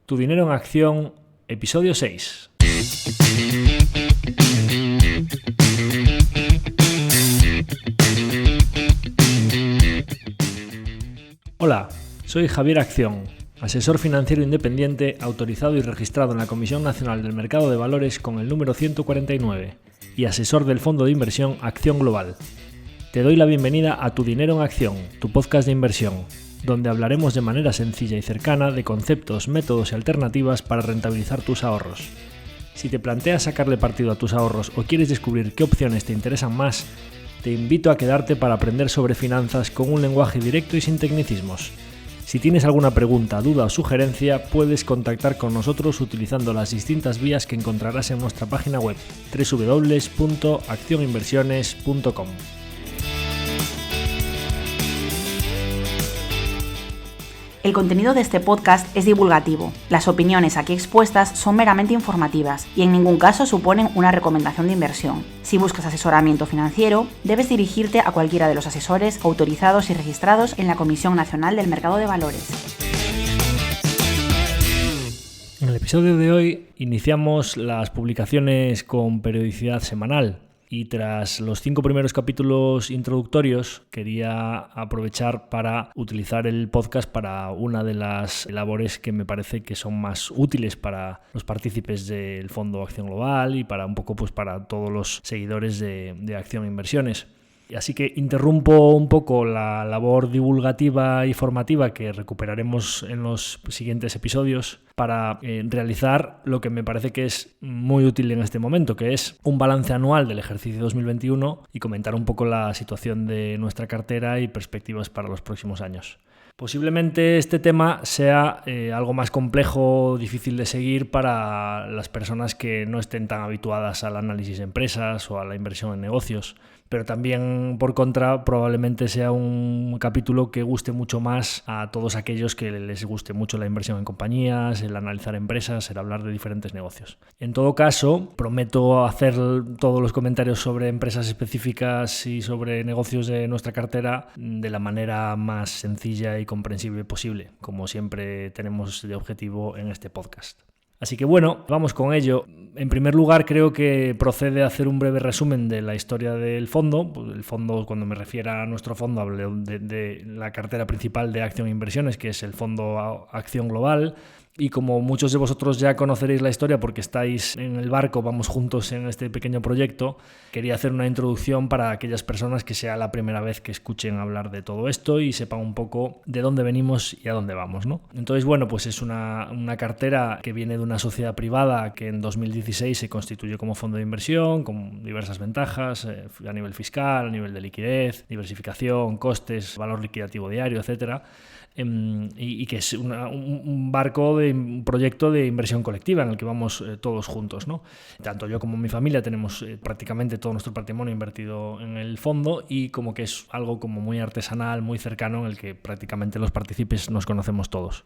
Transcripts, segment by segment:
Tu dinero en acción, episodio 6. Hola, soy Javier Acción, asesor financiero independiente autorizado y registrado en la Comisión Nacional del Mercado de Valores con el número 149 y asesor del fondo de inversión Acción Global. Te doy la bienvenida a Tu dinero en acción, tu podcast de inversión, donde hablaremos de manera sencilla y cercana de conceptos, métodos y alternativas para rentabilizar tus ahorros. Si te planteas sacarle partido a tus ahorros o quieres descubrir qué opciones te interesan más, te invito a quedarte para aprender sobre finanzas con un lenguaje directo y sin tecnicismos. Si tienes alguna pregunta, duda o sugerencia, puedes contactar con nosotros utilizando las distintas vías que encontrarás en nuestra página web www.accioninversiones.com. El contenido de este podcast es divulgativo. Las opiniones aquí expuestas son meramente informativas y en ningún caso suponen una recomendación de inversión. Si buscas asesoramiento financiero, debes dirigirte a cualquiera de los asesores autorizados y registrados en la Comisión Nacional del Mercado de Valores. En el episodio de hoy iniciamos las publicaciones con periodicidad semanal. Y tras los 5 primeros capítulos introductorios, quería aprovechar para utilizar el podcast para una de las labores que me parece que son más útiles para los partícipes del Fondo Acción Global y para un poco para todos los seguidores de Acción Inversiones. Así que interrumpo un poco la labor divulgativa y formativa que recuperaremos en los siguientes episodios para realizar lo que me parece que es muy útil en este momento, que es un balance anual del ejercicio 2021 y comentar un poco la situación de nuestra cartera y perspectivas para los próximos años. Posiblemente este tema sea algo más complejo, difícil de seguir para las personas que no estén tan habituadas al análisis de empresas o a la inversión en negocios, pero también por contra probablemente sea un capítulo que guste mucho más a todos aquellos que les guste mucho la inversión en compañías, el analizar empresas, el hablar de diferentes negocios. En todo caso, prometo hacer todos los comentarios sobre empresas específicas y sobre negocios de nuestra cartera de la manera más sencilla y comprensible posible, como siempre tenemos de objetivo en este podcast. Así que bueno, vamos con ello. En primer lugar, creo que procede hacer un breve resumen de la historia del fondo. El fondo, cuando me refiero a nuestro fondo, hablo de la cartera principal de Acción Inversiones, que es el Fondo Acción Global. Y como muchos de vosotros ya conoceréis la historia porque estáis en el barco, vamos juntos en este pequeño proyecto, quería hacer una introducción para aquellas personas que sea la primera vez que escuchen hablar de todo esto y sepan un poco de dónde venimos y a dónde vamos, ¿no? Entonces, bueno, pues es una cartera que viene de una sociedad privada que en 2016 se constituyó como fondo de inversión, con diversas ventajas a nivel fiscal, a nivel de liquidez, diversificación, costes, valor liquidativo diario, etcétera. Y que es un barco de un proyecto de inversión colectiva en el que vamos todos juntos, ¿no? Tanto yo como mi familia tenemos prácticamente todo nuestro patrimonio invertido en el fondo y como que es algo como muy artesanal, muy cercano, en el que prácticamente los partícipes nos conocemos todos.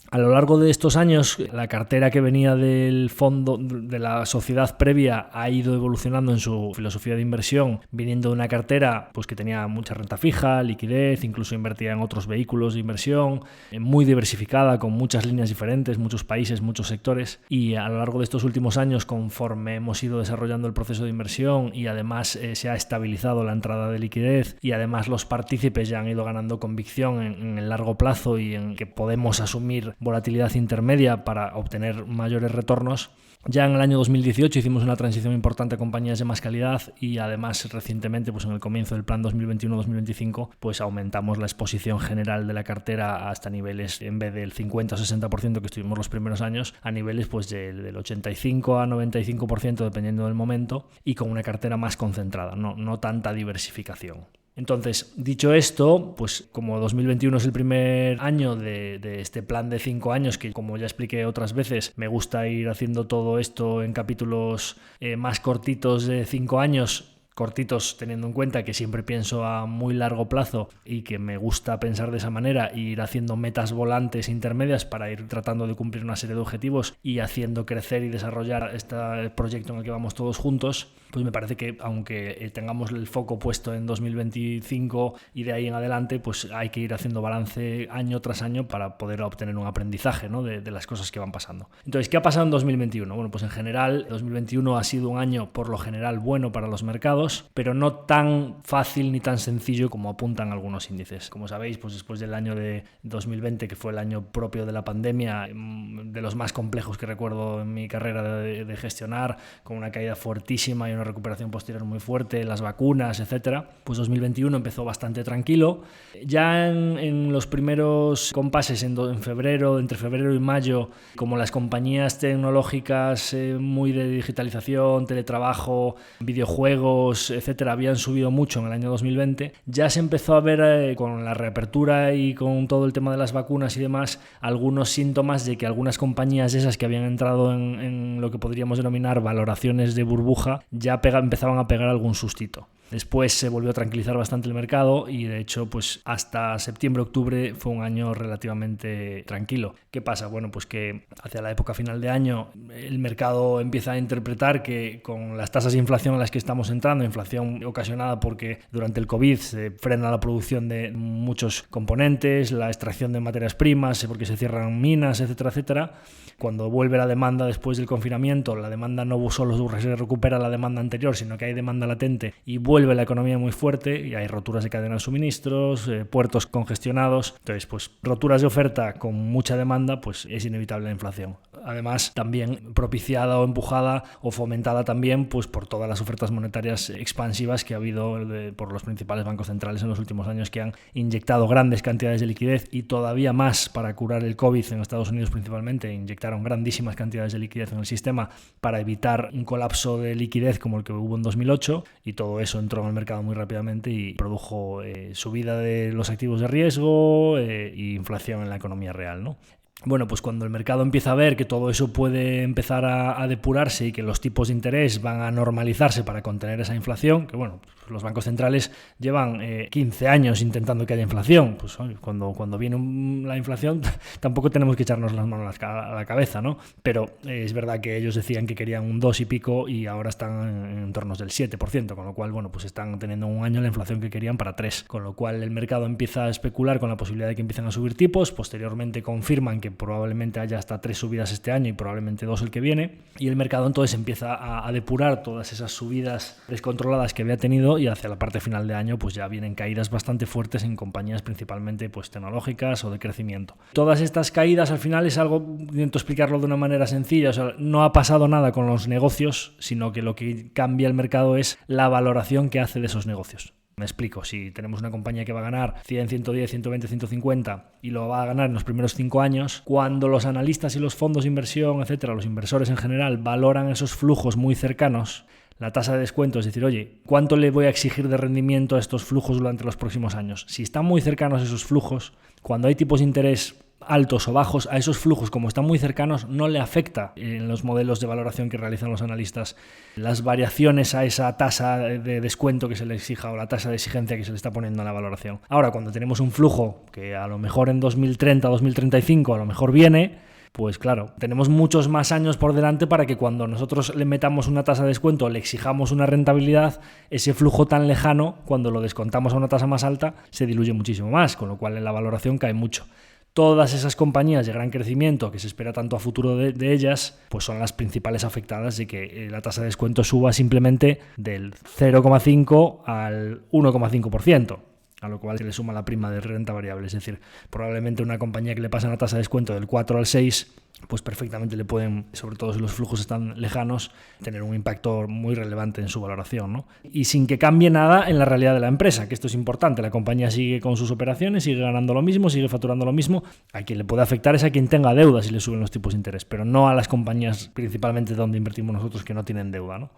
A lo largo de estos años, la cartera que venía del fondo, de la sociedad previa, ha ido evolucionando en su filosofía de inversión, viniendo de una cartera pues, que tenía mucha renta fija, liquidez, incluso invertía en otros vehículos de inversión, muy diversificada, con muchas líneas diferentes, muchos países, muchos sectores. Y a lo largo de estos últimos años, conforme hemos ido desarrollando el proceso de inversión y además se ha estabilizado la entrada de liquidez y además los partícipes ya han ido ganando convicción en el largo plazo y en que podemos asumir volatilidad intermedia para obtener mayores retornos. Ya en el año 2018 hicimos una transición importante a compañías de más calidad y además recientemente, pues en el comienzo del plan 2021-2025, pues aumentamos la exposición general de la cartera hasta niveles, en vez del 50 o 60% que estuvimos los primeros años, a niveles pues del 85 a 95% dependiendo del momento y con una cartera más concentrada, no tanta diversificación. Entonces, dicho esto, pues como 2021 es el primer año de este plan de 5 años, que como ya expliqué otras veces, me gusta ir haciendo todo esto en capítulos más cortitos de 5 años, cortitos teniendo en cuenta que siempre pienso a muy largo plazo y que me gusta pensar de esa manera y ir haciendo metas volantes intermedias para ir tratando de cumplir una serie de objetivos y haciendo crecer y desarrollar este proyecto en el que vamos todos juntos, pues me parece que aunque tengamos el foco puesto en 2025 y de ahí en adelante, pues hay que ir haciendo balance año tras año para poder obtener un aprendizaje, ¿no? de las cosas que van pasando. Entonces, ¿qué ha pasado en 2021? Bueno, pues en general 2021 ha sido un año por lo general bueno para los mercados, pero no tan fácil ni tan sencillo como apuntan algunos índices. Como sabéis, pues después del año de 2020, que fue el año propio de la pandemia, de los más complejos que recuerdo en mi carrera de gestionar, con una caída fuertísima y una recuperación posterior muy fuerte, las vacunas, etcétera, pues 2021 empezó bastante tranquilo. Ya en los primeros compases en febrero, entre febrero y mayo, como las compañías tecnológicas muy de digitalización, teletrabajo, videojuegos, etcétera, habían subido mucho en el año 2020, ya se empezó a ver con la reapertura y con todo el tema de las vacunas y demás, algunos síntomas de que algunas compañías esas que habían entrado en lo que podríamos denominar valoraciones de burbuja ya empezaban a pegar algún sustito. Después se volvió a tranquilizar bastante el mercado y de hecho pues hasta septiembre-octubre fue un año relativamente tranquilo. ¿Qué pasa? Bueno, pues que hacia la época final de año el mercado empieza a interpretar que con las tasas de inflación en las que estamos entrando, inflación ocasionada porque durante el COVID se frena la producción de muchos componentes, la extracción de materias primas porque se cierran minas, etcétera, etcétera. Cuando vuelve la demanda después del confinamiento, la demanda no solo se recupera la demanda anterior, sino que hay demanda latente y vuelve la economía muy fuerte y hay roturas de cadena de suministros, puertos congestionados. Entonces, pues roturas de oferta con mucha demanda, pues es inevitable la inflación. Además, también propiciada o empujada o fomentada también pues por todas las ofertas monetarias expansivas que ha habido por los principales bancos centrales en los últimos años, que han inyectado grandes cantidades de liquidez y todavía más para curar el COVID en Estados Unidos principalmente. Inyectaron grandísimas cantidades de liquidez en el sistema para evitar un colapso de liquidez como el que hubo en 2008, y todo eso entró en el mercado muy rápidamente y produjo subida de los activos de riesgo e inflación en la economía real, ¿no? Bueno, pues cuando el mercado empieza a ver que todo eso puede empezar a depurarse y que los tipos de interés van a normalizarse para contener esa inflación, que bueno, los bancos centrales llevan 15 años intentando que haya inflación, pues cuando viene la inflación tampoco tenemos que echarnos las manos a la cabeza, ¿no? Pero es verdad que ellos decían que querían un 2 y pico y ahora están en entornos del 7%, con lo cual, bueno, pues están teniendo un año la inflación que querían para 3, con lo cual el mercado empieza a especular con la posibilidad de que empiecen a subir tipos, posteriormente confirman que probablemente haya hasta 3 subidas este año y probablemente 2 el que viene, y el mercado entonces empieza a depurar todas esas subidas descontroladas que había tenido, y hacia la parte final de año pues ya vienen caídas bastante fuertes en compañías principalmente pues tecnológicas o de crecimiento. Todas estas caídas al final es algo, intento explicarlo de una manera sencilla, o sea, no ha pasado nada con los negocios, sino que lo que cambia el mercado es la valoración que hace de esos negocios. Me explico, si tenemos una compañía que va a ganar 100, 110, 120, 150 y lo va a ganar en los primeros 5 años, cuando los analistas y los fondos de inversión, etcétera, los inversores en general valoran esos flujos muy cercanos, la tasa de descuento, es decir, oye, ¿cuánto le voy a exigir de rendimiento a estos flujos durante los próximos años? Si están muy cercanos esos flujos, cuando hay tipos de interés altos o bajos, a esos flujos, como están muy cercanos, no le afecta en los modelos de valoración que realizan los analistas las variaciones a esa tasa de descuento que se le exija o la tasa de exigencia que se le está poniendo en la valoración. Ahora, cuando tenemos un flujo que a lo mejor en 2030, 2035 a lo mejor viene, pues claro, tenemos muchos más años por delante para que cuando nosotros le metamos una tasa de descuento, le exijamos una rentabilidad, ese flujo tan lejano, cuando lo descontamos a una tasa más alta, se diluye muchísimo más, con lo cual en la valoración cae mucho. Todas esas compañías de gran crecimiento que se espera tanto a futuro de ellas, pues son las principales afectadas de que la tasa de descuento suba simplemente del 0,5 al 1,5%. A lo cual se le suma la prima de renta variable. Es decir, probablemente una compañía que le pasa una tasa de descuento del 4 al 6, pues perfectamente le pueden, sobre todo si los flujos están lejanos, tener un impacto muy relevante en su valoración, ¿no? Y sin que cambie nada en la realidad de la empresa, que esto es importante. La compañía sigue con sus operaciones, sigue ganando lo mismo, sigue facturando lo mismo. A quien le puede afectar es a quien tenga deuda si le suben los tipos de interés, pero no a las compañías principalmente donde invertimos nosotros que no tienen deuda, ¿no?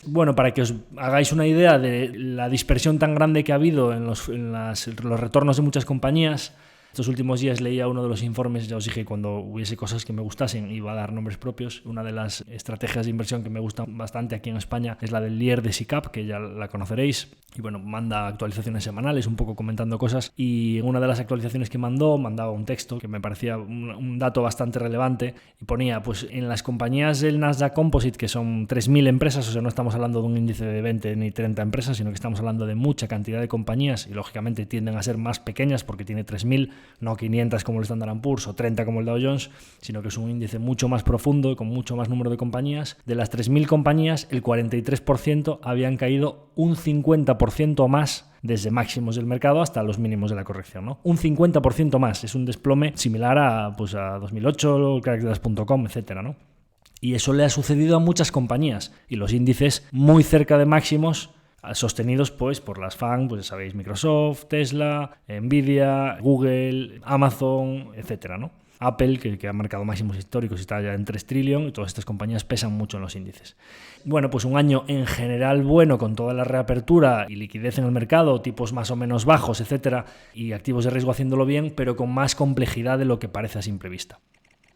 Bueno, para que os hagáis una idea de la dispersión tan grande que ha habido en los retornos de muchas compañías, Estos últimos días leía uno de los informes, ya os dije, cuando hubiese cosas que me gustasen iba a dar nombres propios. Una de las estrategias de inversión que me gustan bastante aquí en España es la del Lier de SICAP, que ya la conoceréis. Y bueno, manda actualizaciones semanales, un poco comentando cosas. Y en una de las actualizaciones que mandaba un texto que me parecía un dato bastante relevante. Y ponía, pues en las compañías del Nasdaq Composite, que son 3.000 empresas, o sea, no estamos hablando de un índice de 20 ni 30 empresas, sino que estamos hablando de mucha cantidad de compañías y lógicamente tienden a ser más pequeñas porque tiene 3.000, no 500 como el Standard & Poor's o 30 como el Dow Jones, sino que es un índice mucho más profundo y con mucho más número de compañías. De las 3.000 compañías, el 43% habían caído un 50% más desde máximos del mercado hasta los mínimos de la corrección, ¿no? Un 50% más, es un desplome similar a 2008, crackdelas.com, etcétera, ¿no? Y eso le ha sucedido a muchas compañías y los índices muy cerca de máximos, sostenidos pues por las FANG, pues ya sabéis, Microsoft, Tesla, Nvidia, Google, Amazon, etcétera, ¿no? Apple, que ha marcado máximos históricos y está ya en 3 trillones, y todas estas compañías pesan mucho en los índices. Bueno, pues un año en general bueno, con toda la reapertura y liquidez en el mercado, tipos más o menos bajos, etcétera, y activos de riesgo haciéndolo bien, pero con más complejidad de lo que parece a simple vista.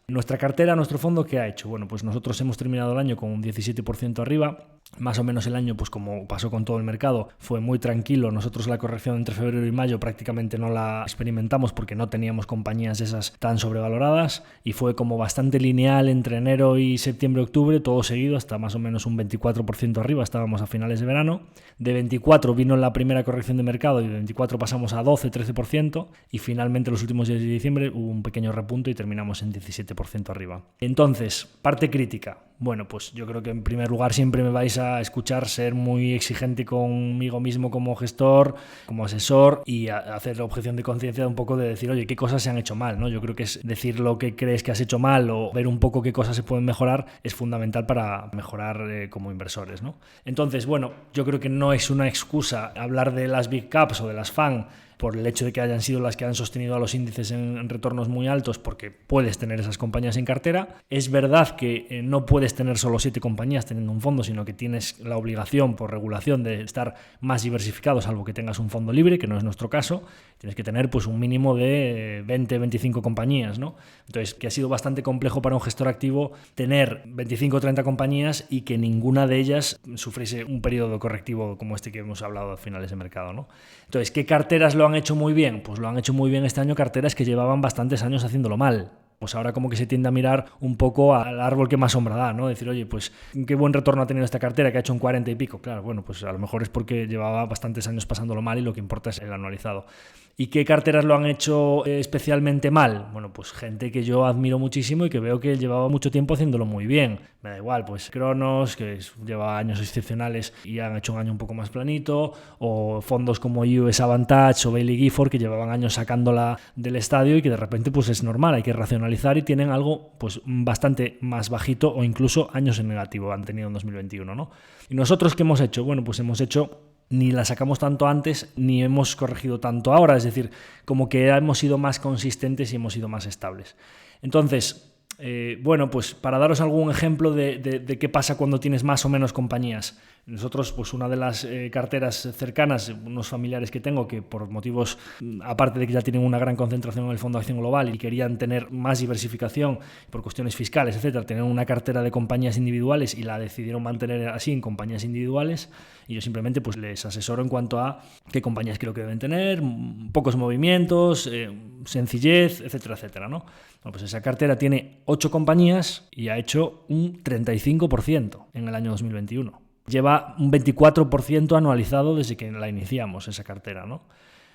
Nuestra cartera, nuestro fondo, ¿qué ha hecho? Bueno, pues nosotros hemos terminado el año con un 17% arriba. Más o menos el año, pues como pasó con todo el mercado, fue muy tranquilo. Nosotros la corrección entre febrero y mayo prácticamente no la experimentamos porque no teníamos compañías esas tan sobrevaloradas y fue como bastante lineal entre enero y septiembre-octubre, todo seguido hasta más o menos un 24% arriba. Estábamos a finales de verano. De 24 vino la primera corrección de mercado y de 24 pasamos a 12-13% y finalmente los últimos días de diciembre hubo un pequeño repunto y terminamos en 17% arriba. Entonces, parte crítica. Bueno, pues yo creo que en primer lugar siempre me vais a escuchar ser muy exigente conmigo mismo como gestor, como asesor y hacer la objeción de conciencia de un poco de decir, oye, qué cosas se han hecho mal, ¿no? Yo creo que es decir lo que crees que has hecho mal o ver un poco qué cosas se pueden mejorar es fundamental para mejorar como inversores, ¿no? Entonces, bueno, yo creo que no es una excusa hablar de las Big Caps o de las FANG por el hecho de que hayan sido las que han sostenido a los índices en retornos muy altos, porque puedes tener esas compañías en cartera. Es verdad que no puedes tener solo 7 compañías teniendo un fondo, sino que tienes la obligación por regulación de estar más diversificado, salvo que tengas un fondo libre, que no es nuestro caso. Tienes que tener pues un mínimo de 20-25 compañías, ¿no? Entonces, que ha sido bastante complejo para un gestor activo tener 25 o 30 compañías y que ninguna de ellas sufriese un periodo correctivo como este que hemos hablado a finales de mercado, ¿no? Entonces, ¿qué carteras lo han hecho muy bien? Pues lo han hecho muy bien este año carteras que llevaban bastantes años haciéndolo mal. Pues ahora como que se tiende a mirar un poco al árbol que más sombra da, ¿no? Decir, oye, pues qué buen retorno ha tenido esta cartera que ha hecho un 40 y pico. Claro, bueno, pues a lo mejor es porque llevaba bastantes años pasándolo mal y lo que importa es el anualizado. ¿Y qué carteras lo han hecho especialmente mal? Bueno, pues gente que yo admiro muchísimo y que veo que llevaba mucho tiempo haciéndolo muy bien. Me da igual, pues Cronos, que lleva años excepcionales y han hecho un año un poco más planito, o fondos como US Avantage o Bailey Gifford, que llevaban años sacándola del estadio y que de repente pues es normal, hay que racionalizar y tienen algo pues bastante más bajito o incluso años en negativo han tenido en 2021, ¿no? ¿Y nosotros qué hemos hecho? Bueno, pues hemos hecho... Ni la sacamos tanto antes, ni hemos corregido tanto ahora. Es decir, como que hemos sido más consistentes y hemos sido más estables. Entonces, bueno, pues para daros algún ejemplo de qué pasa cuando tienes más o menos compañías. Nosotros, pues una de las carteras cercanas, unos familiares que tengo que por motivos, aparte de que ya tienen una gran concentración en el Fondo de Acción Global y querían tener más diversificación por cuestiones fiscales, etcétera, tener una cartera de compañías individuales y la decidieron mantener así en compañías individuales y yo simplemente pues les asesoro en cuanto a qué compañías creo que deben tener, pocos movimientos, sencillez, etcétera, etcétera, ¿no? Bueno, pues esa cartera tiene 8 compañías y ha hecho un 35% en el año 2021. Lleva un 24% anualizado desde que la iniciamos, esa cartera, ¿no?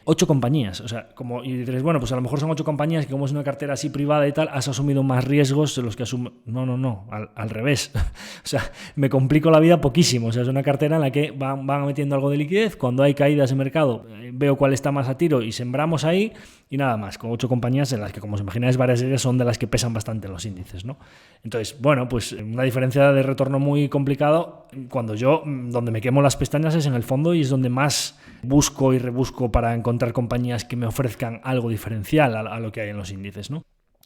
8 compañías, o sea, como, y diréis, bueno, pues a lo mejor son 8 compañías que como es una cartera así privada y tal, has asumido más riesgos de los que asumo. No, al revés. O sea, me complico la vida poquísimo. O sea, es una cartera en la que van metiendo algo de liquidez, cuando hay caídas de mercado, veo cuál está más a tiro y sembramos ahí y nada más, con 8 compañías en las que, como os imagináis, varias de ellas son de las que pesan bastante en los índices, ¿no? Entonces, bueno, pues una diferencia de retorno muy complicado cuando yo, donde me quemo las pestañas es en el fondo y es donde más busco y rebusco para encontrar compañías que me ofrezcan algo diferencial a lo que hay en los índices, ¿no?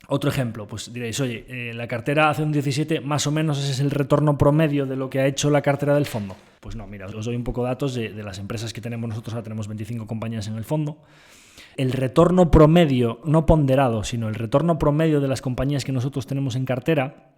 Otro ejemplo, pues diréis, oye, la cartera hace un 17, más o menos ese es el retorno promedio de lo que ha hecho la cartera del fondo. Pues no, mira, os doy un poco datos de las empresas que tenemos nosotros. Ahora tenemos 25 compañías en el fondo. el retorno promedio, no ponderado, sino el retorno promedio de las compañías que nosotros tenemos en cartera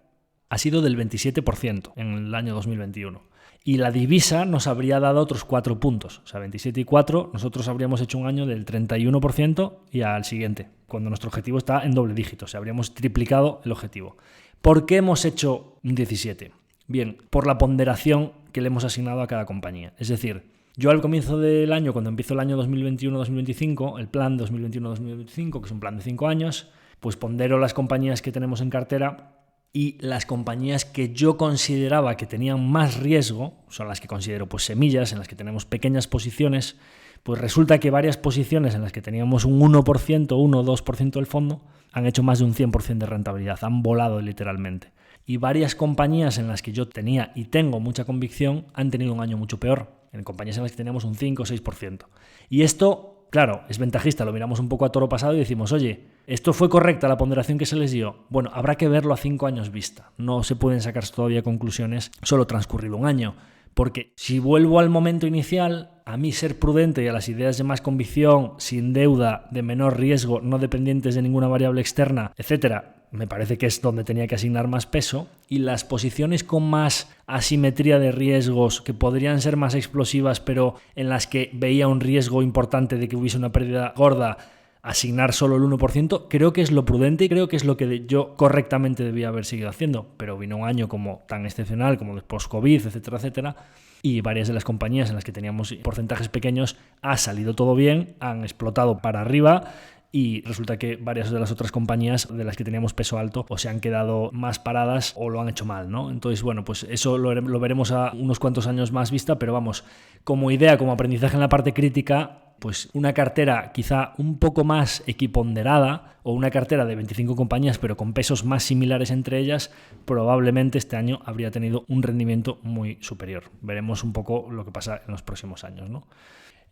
ha sido del 27% en el año 2021. Y la divisa nos habría dado otros 4 puntos. O sea, 27 y 4, nosotros habríamos hecho un año del 31% y al siguiente, cuando nuestro objetivo está en doble dígito. O sea, habríamos triplicado el objetivo. ¿Por qué hemos hecho un 17? Bien, por la ponderación que le hemos asignado a cada compañía. Es decir, yo al comienzo del año, cuando empiezo el año 2021-2025, el plan 2021-2025, que es un plan de 5 años, pues pondero las compañías que tenemos en cartera y las compañías que yo consideraba que tenían más riesgo, son las que considero pues semillas, en las que tenemos pequeñas posiciones, pues resulta que varias posiciones en las que teníamos un 1%, 1 o 2% del fondo, han hecho más de un 100% de rentabilidad, han volado literalmente. Y varias compañías en las que yo tenía y tengo mucha convicción han tenido un año mucho peor, en compañías en las que teníamos un 5 o 6%. Y esto, claro, es ventajista, lo miramos un poco a toro pasado y decimos, oye, ¿esto fue correcta la ponderación que se les dio? Bueno, habrá que verlo a 5 años vista. No se pueden sacar todavía conclusiones solo transcurrido un año. Porque si vuelvo al momento inicial, a mí ser prudente y a las ideas de más convicción, sin deuda, de menor riesgo, no dependientes de ninguna variable externa, etcétera, me parece que es donde tenía que asignar más peso. Y las posiciones con más asimetría de riesgos, que podrían ser más explosivas, pero en las que veía un riesgo importante de que hubiese una pérdida gorda, asignar solo el 1%, creo que es lo prudente y creo que es lo que yo correctamente debía haber seguido haciendo. Pero vino un año como tan excepcional como el post-COVID, etcétera, etcétera, y varias de las compañías en las que teníamos porcentajes pequeños ha salido todo bien, han explotado para arriba. Y resulta que varias de las otras compañías de las que teníamos peso alto o se han quedado más paradas o lo han hecho mal, ¿no? Entonces, bueno, pues eso lo veremos a unos cuantos años más vista, pero vamos, como idea, como aprendizaje en la parte crítica, pues una cartera quizá un poco más equiponderada o una cartera de 25 compañías pero con pesos más similares entre ellas, probablemente este año habría tenido un rendimiento muy superior. Veremos un poco lo que pasa en los próximos años, ¿no?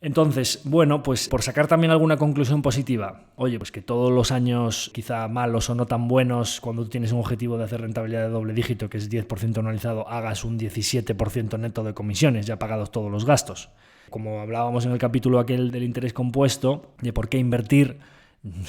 Entonces, bueno, pues por sacar también alguna conclusión positiva, oye, pues que todos los años quizá malos o no tan buenos, cuando tú tienes un objetivo de hacer rentabilidad de doble dígito, que es 10% anualizado, hagas un 17% neto de comisiones, ya pagados todos los gastos. Como hablábamos en el capítulo aquel del interés compuesto, de por qué invertir,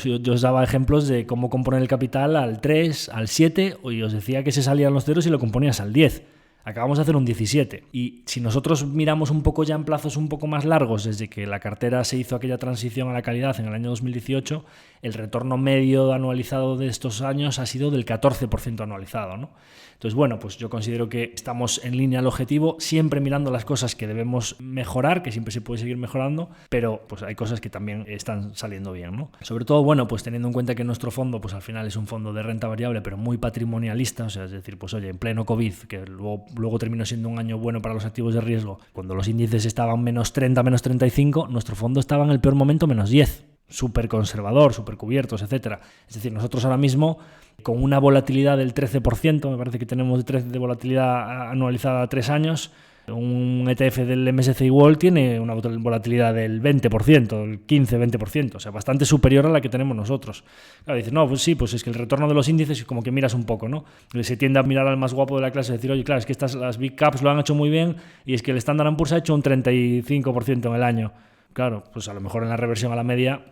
yo os daba ejemplos de cómo componer el capital al 3, al 7, y os decía que se salían los ceros y lo componías al 10. Acabamos de hacer un 17 y si nosotros miramos un poco ya en plazos un poco más largos, desde que la cartera se hizo aquella transición a la calidad en el año 2018, el retorno medio anualizado de estos años ha sido del 14% anualizado, ¿no? Entonces, bueno, pues yo considero que estamos en línea al objetivo, siempre mirando las cosas que debemos mejorar, que siempre se puede seguir mejorando, pero pues hay cosas que también están saliendo bien, ¿no? Sobre todo, bueno, pues teniendo en cuenta que nuestro fondo, pues al final es un fondo de renta variable, pero muy patrimonialista, o sea, es decir, pues oye, en pleno COVID, que luego terminó siendo un año bueno para los activos de riesgo, cuando los índices estaban menos 30, menos 35, nuestro fondo estaba en el peor momento menos 10. Súper conservador, súper cubiertos, etcétera. Es decir, nosotros ahora mismo, con una volatilidad del 13%, me parece que tenemos de volatilidad anualizada a 3 años, un ETF del MSCI World tiene una volatilidad del 20%, el 15-20%, o sea, bastante superior a la que tenemos nosotros. Claro, dices, no, pues sí, pues es que el retorno de los índices es como que miras un poco, ¿no? Se tiende a mirar al más guapo de la clase y decir, oye, claro, es que las Big Caps lo han hecho muy bien y es que el Standard & Poor's ha hecho un 35% en el año. Claro, pues a lo mejor en la reversión a la media,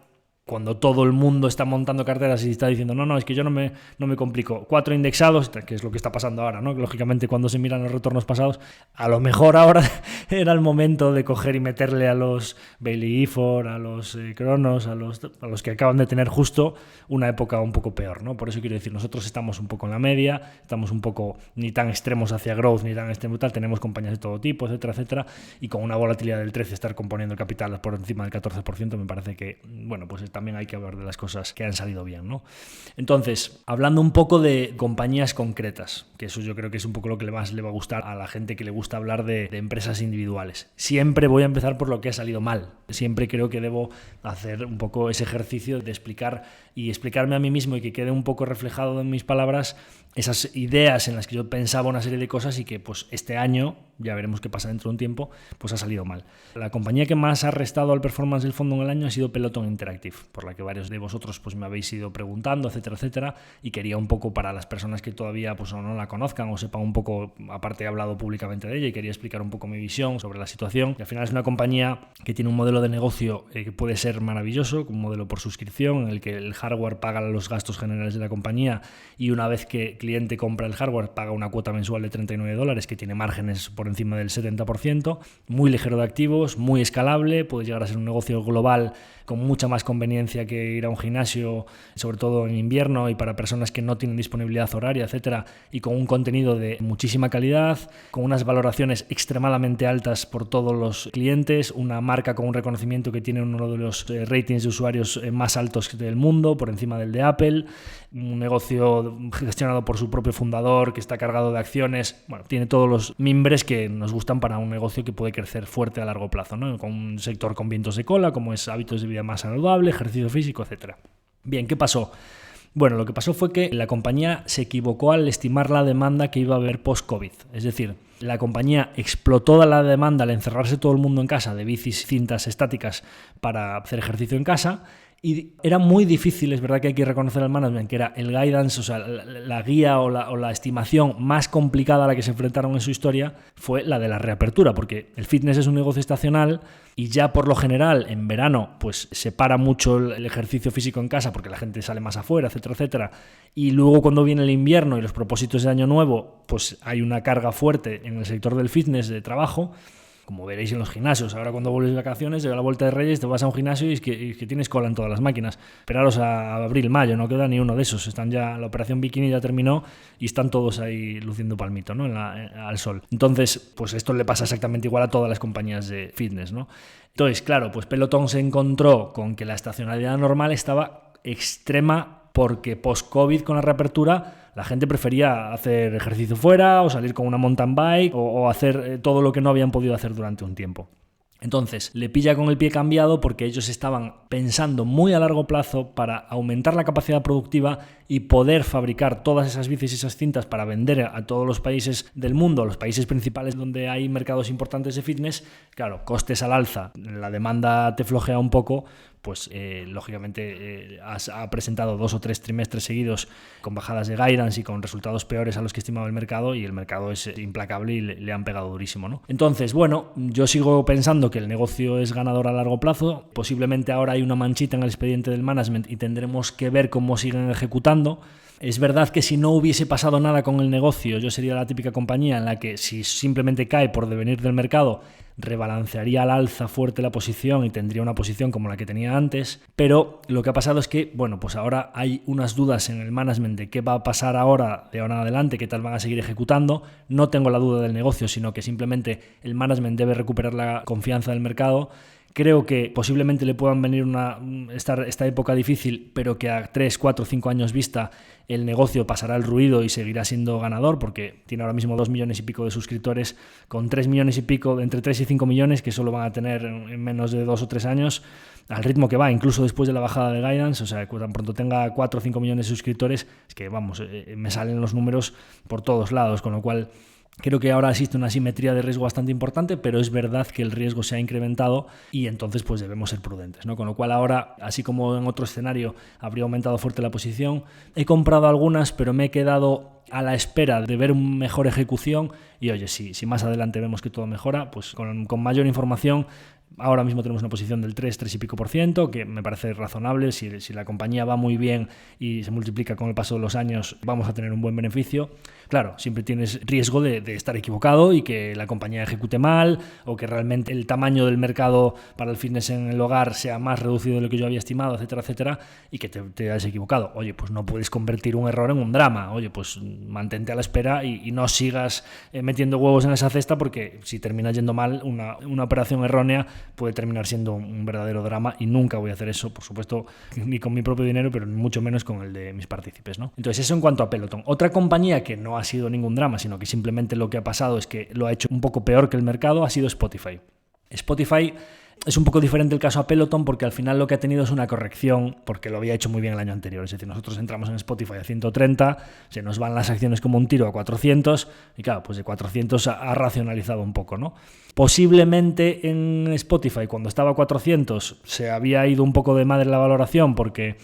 cuando todo el mundo está montando carteras y está diciendo, no, es que yo no me complico. 4 indexados, que es lo que está pasando ahora, ¿no? Que lógicamente cuando se miran los retornos pasados, a lo mejor ahora era el momento de coger y meterle a los Bailey Gifford, a los Cronos, a los que acaban de tener justo una época un poco peor, ¿no? Por eso quiero decir, nosotros estamos un poco en la media, estamos un poco ni tan extremos hacia growth, ni tan extremo tal, tenemos compañías de todo tipo, etcétera, etcétera, y con una volatilidad del 13 estar componiendo el capital por encima del 14% me parece que, bueno, pues también hay que hablar de las cosas que han salido bien, ¿no? Entonces, hablando un poco de compañías concretas, que eso yo creo que es un poco lo que más le va a gustar a la gente que le gusta hablar de empresas individuales. Siempre voy a empezar por lo que ha salido mal. Siempre creo que debo hacer un poco ese ejercicio de explicarme a mí mismo y que quede un poco reflejado en mis palabras esas ideas en las que yo pensaba una serie de cosas y que pues este año ya veremos qué pasa dentro de un tiempo, pues ha salido mal. La compañía que más ha restado al performance del fondo en el año ha sido Peloton Interactive, por la que varios de vosotros pues me habéis ido preguntando, etcétera, etcétera, y quería un poco, para las personas que todavía pues no la conozcan o sepan un poco, aparte he hablado públicamente de ella y quería explicar un poco mi visión sobre la situación. Y al final es una compañía que tiene un modelo de negocio que puede ser maravilloso, un modelo por suscripción en el que el hardware paga los gastos generales de la compañía y una vez que el cliente compra el hardware paga una cuota mensual de $39 que tiene márgenes por encima del 70%, muy ligero de activos, muy escalable, puede llegar a ser un negocio global con mucha más conveniencia que ir a un gimnasio, sobre todo en invierno y para personas que no tienen disponibilidad horaria, etcétera, y con un contenido de muchísima calidad, con unas valoraciones extremadamente altas por todos los clientes, una marca con un reconocimiento que tiene uno de los ratings de usuarios más altos del mundo, por encima del de Apple, un negocio gestionado por su propio fundador que está cargado de acciones, bueno, tiene todos los mimbres que nos gustan para un negocio que puede crecer fuerte a largo plazo, ¿no? Con un sector con vientos de cola, como es hábitos de vida más saludable, ejercicio físico, etcétera. Bien, ¿qué pasó? Bueno, lo que pasó fue que la compañía se equivocó al estimar la demanda que iba a haber post-COVID. Es decir, la compañía explotó la demanda al encerrarse todo el mundo en casa de bicis, cintas estáticas para hacer ejercicio en casa. Y era muy difícil, es verdad que hay que reconocer al management que era el guidance, o sea, la guía o la estimación más complicada a la que se enfrentaron en su historia fue la de la reapertura, porque el fitness es un negocio estacional y ya por lo general en verano pues se para mucho el ejercicio físico en casa porque la gente sale más afuera, etcétera, etcétera. Y luego cuando viene el invierno y los propósitos de año nuevo, pues hay una carga fuerte en el sector del fitness de trabajo. Como veréis en los gimnasios, ahora cuando vuelves de vacaciones, llega la vuelta de Reyes, te vas a un gimnasio y es que tienes cola en todas las máquinas. Esperaros a abril, mayo, no queda ni uno de esos. Están ya, la operación bikini ya terminó y están todos ahí luciendo palmito, ¿no? Al sol. Entonces, pues esto le pasa exactamente igual a todas las compañías de fitness, ¿no? Entonces, claro, pues Peloton se encontró con que la estacionalidad normal estaba extrema porque post-COVID con la reapertura la gente prefería hacer ejercicio fuera o salir con una mountain bike o hacer todo lo que no habían podido hacer durante un tiempo. Entonces, le pilla con el pie cambiado porque ellos estaban pensando muy a largo plazo para aumentar la capacidad productiva y poder fabricar todas esas bicis y esas cintas para vender a todos los países del mundo, los países principales donde hay mercados importantes de fitness. Claro, costes al alza, la demanda te flojea un poco, pues lógicamente ha presentado 2 o 3 trimestres seguidos con bajadas de guidance y con resultados peores a los que estimaba el mercado y el mercado es implacable y le han pegado durísimo, ¿no? Entonces, bueno, yo sigo pensando que el negocio es ganador a largo plazo, posiblemente ahora hay una manchita en el expediente del management y tendremos que ver cómo siguen ejecutando. Es verdad que si no hubiese pasado nada con el negocio, yo sería la típica compañía en la que si simplemente cae por devenir del mercado, rebalancearía al alza fuerte la posición y tendría una posición como la que tenía antes, pero lo que ha pasado es que, bueno, pues ahora hay unas dudas en el management de qué va a pasar ahora, de ahora en adelante, qué tal van a seguir ejecutando. No tengo la duda del negocio, sino que simplemente el management debe recuperar la confianza del mercado. Creo que posiblemente le puedan venir esta época difícil, pero que a 3, 4, 5 años vista el negocio pasará el ruido y seguirá siendo ganador, porque tiene ahora mismo 2 millones y pico de suscriptores, con 3 millones y pico, entre 3 y 5 millones, que solo van a tener en menos de 2 o 3 años, al ritmo que va, incluso después de la bajada de guidance. O sea, que tan pronto tenga 4 o 5 millones de suscriptores, es que vamos, me salen los números por todos lados, con lo cual creo que ahora existe una asimetría de riesgo bastante importante, pero es verdad que el riesgo se ha incrementado y entonces pues debemos ser prudentes, ¿no? Con lo cual ahora, así como en otro escenario habría aumentado fuerte la posición, he comprado algunas, pero me he quedado a la espera de ver una mejor ejecución y oye, si más adelante vemos que todo mejora, pues con mayor información. Ahora mismo tenemos una posición del 3 y pico %, que me parece razonable. Si la compañía va muy bien y se multiplica con el paso de los años, vamos a tener un buen beneficio. Claro, siempre tienes riesgo de estar equivocado y que la compañía ejecute mal o que realmente el tamaño del mercado para el fitness en el hogar sea más reducido de lo que yo había estimado, etcétera, etcétera, y que te hayas equivocado. Oye, pues no puedes convertir un error en un drama. Oye, pues mantente a la espera y no sigas metiendo huevos en esa cesta, porque si termina yendo mal, una operación errónea puede terminar siendo un verdadero drama y nunca voy a hacer eso, por supuesto, ni con mi propio dinero, pero mucho menos con el de mis partícipes, ¿no? Entonces eso en cuanto a Peloton. Otra compañía que no ha sido ningún drama, sino que simplemente lo que ha pasado es que lo ha hecho un poco peor que el mercado, ha sido Spotify. Spotify Es un poco diferente el caso a Peloton porque al final lo que ha tenido es una corrección porque lo había hecho muy bien el año anterior. Es decir, nosotros entramos en Spotify a 130, se nos van las acciones como un tiro a 400 y claro, pues de 400 ha racionalizado un poco, ¿no? Posiblemente en Spotify cuando estaba a 400 se había ido un poco de madre la valoración porque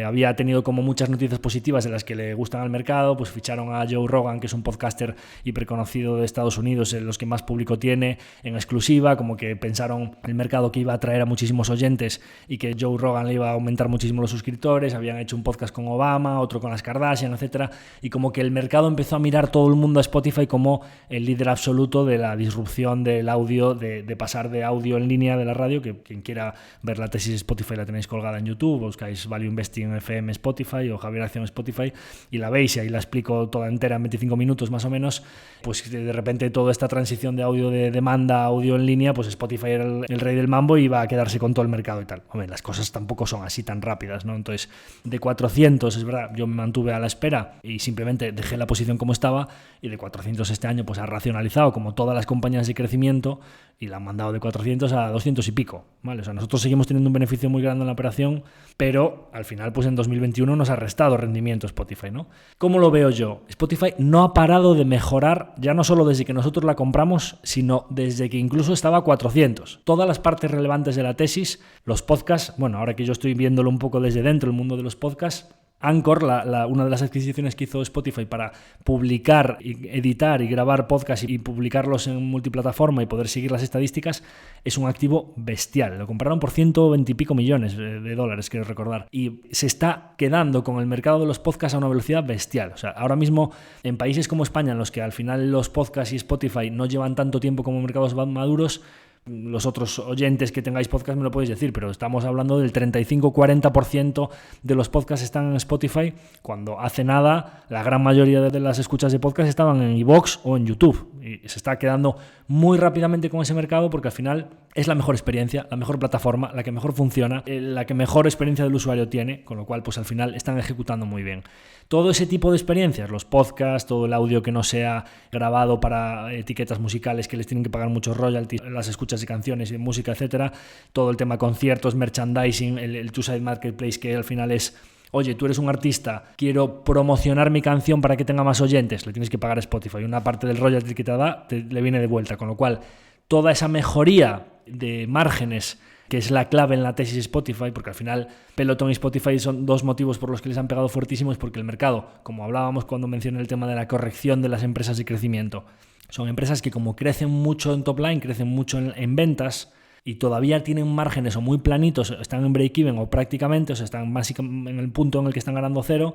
había tenido como muchas noticias positivas de las que le gustan al mercado, pues ficharon a Joe Rogan, que es un podcaster hiperconocido de Estados Unidos, en los que más público tiene, en exclusiva, como que pensaron el mercado que iba a atraer a muchísimos oyentes y que Joe Rogan le iba a aumentar muchísimo los suscriptores, habían hecho un podcast con Obama, otro con las Kardashian, etcétera, y como que el mercado empezó a mirar todo el mundo a Spotify como el líder absoluto de la disrupción del audio, de pasar de audio en línea de la radio, que quien quiera ver la tesis Spotify la tenéis colgada en YouTube, buscáis Value Investing en FM Spotify o Javier Acción Spotify y la veis y ahí la explico toda entera en 25 minutos más o menos, pues de repente toda esta transición de audio de demanda a audio en línea, pues Spotify era el rey del mambo y iba a quedarse con todo el mercado y tal. Hombre, las cosas tampoco son así tan rápidas, ¿no? Entonces, de 400, es verdad, yo me mantuve a la espera y simplemente dejé la posición como estaba, y de 400 este año pues ha racionalizado como todas las compañías de crecimiento y la han mandado de 400 a 200 y pico, ¿vale? O sea, nosotros seguimos teniendo un beneficio muy grande en la operación, pero al final pues en 2021 nos ha restado rendimiento Spotify, ¿no? ¿Cómo lo veo yo? Spotify no ha parado de mejorar, ya no solo desde que nosotros la compramos, sino desde que incluso estaba a 400. Todas las partes relevantes de la tesis, los podcasts, bueno, ahora que yo estoy viéndolo un poco desde dentro, el mundo de los podcasts, Anchor, una de las adquisiciones que hizo Spotify para publicar, editar y grabar podcasts y publicarlos en multiplataforma y poder seguir las estadísticas, es un activo bestial. Lo compraron por 120 y pico millones de dólares, quiero recordar. Y se está quedando con el mercado de los podcasts a una velocidad bestial. O sea, ahora mismo en países como España, en los que al final los podcasts y Spotify no llevan tanto tiempo como mercados maduros, los otros oyentes que tengáis podcast me lo podéis decir, pero estamos hablando del 35-40% de los podcasts están en Spotify, cuando hace nada la gran mayoría de las escuchas de podcast estaban en iVoox o en YouTube, y se está quedando muy rápidamente con ese mercado porque al final es la mejor experiencia, la mejor plataforma, la que mejor funciona, la que mejor experiencia del usuario tiene, con lo cual pues al final están ejecutando muy bien. Todo ese tipo de experiencias, los podcasts, todo el audio que no sea grabado para etiquetas musicales que les tienen que pagar muchos royalties, las escuchas de canciones y música, etcétera, todo el tema conciertos, merchandising, el two-side marketplace, que al final es: oye, tú eres un artista, quiero promocionar mi canción para que tenga más oyentes, le tienes que pagar a Spotify. Una parte del royalty que te da le viene de vuelta, con lo cual toda esa mejoría de márgenes, que es la clave en la tesis Spotify, porque al final Peloton y Spotify son dos motivos por los que les han pegado fuertísimos, porque el mercado, como hablábamos cuando mencioné el tema de la corrección de las empresas de crecimiento, son empresas que como crecen mucho en top line, crecen mucho en ventas, y todavía tienen márgenes o muy planitos, están en break-even o prácticamente, o sea, están básicamente en el punto en el que están ganando cero,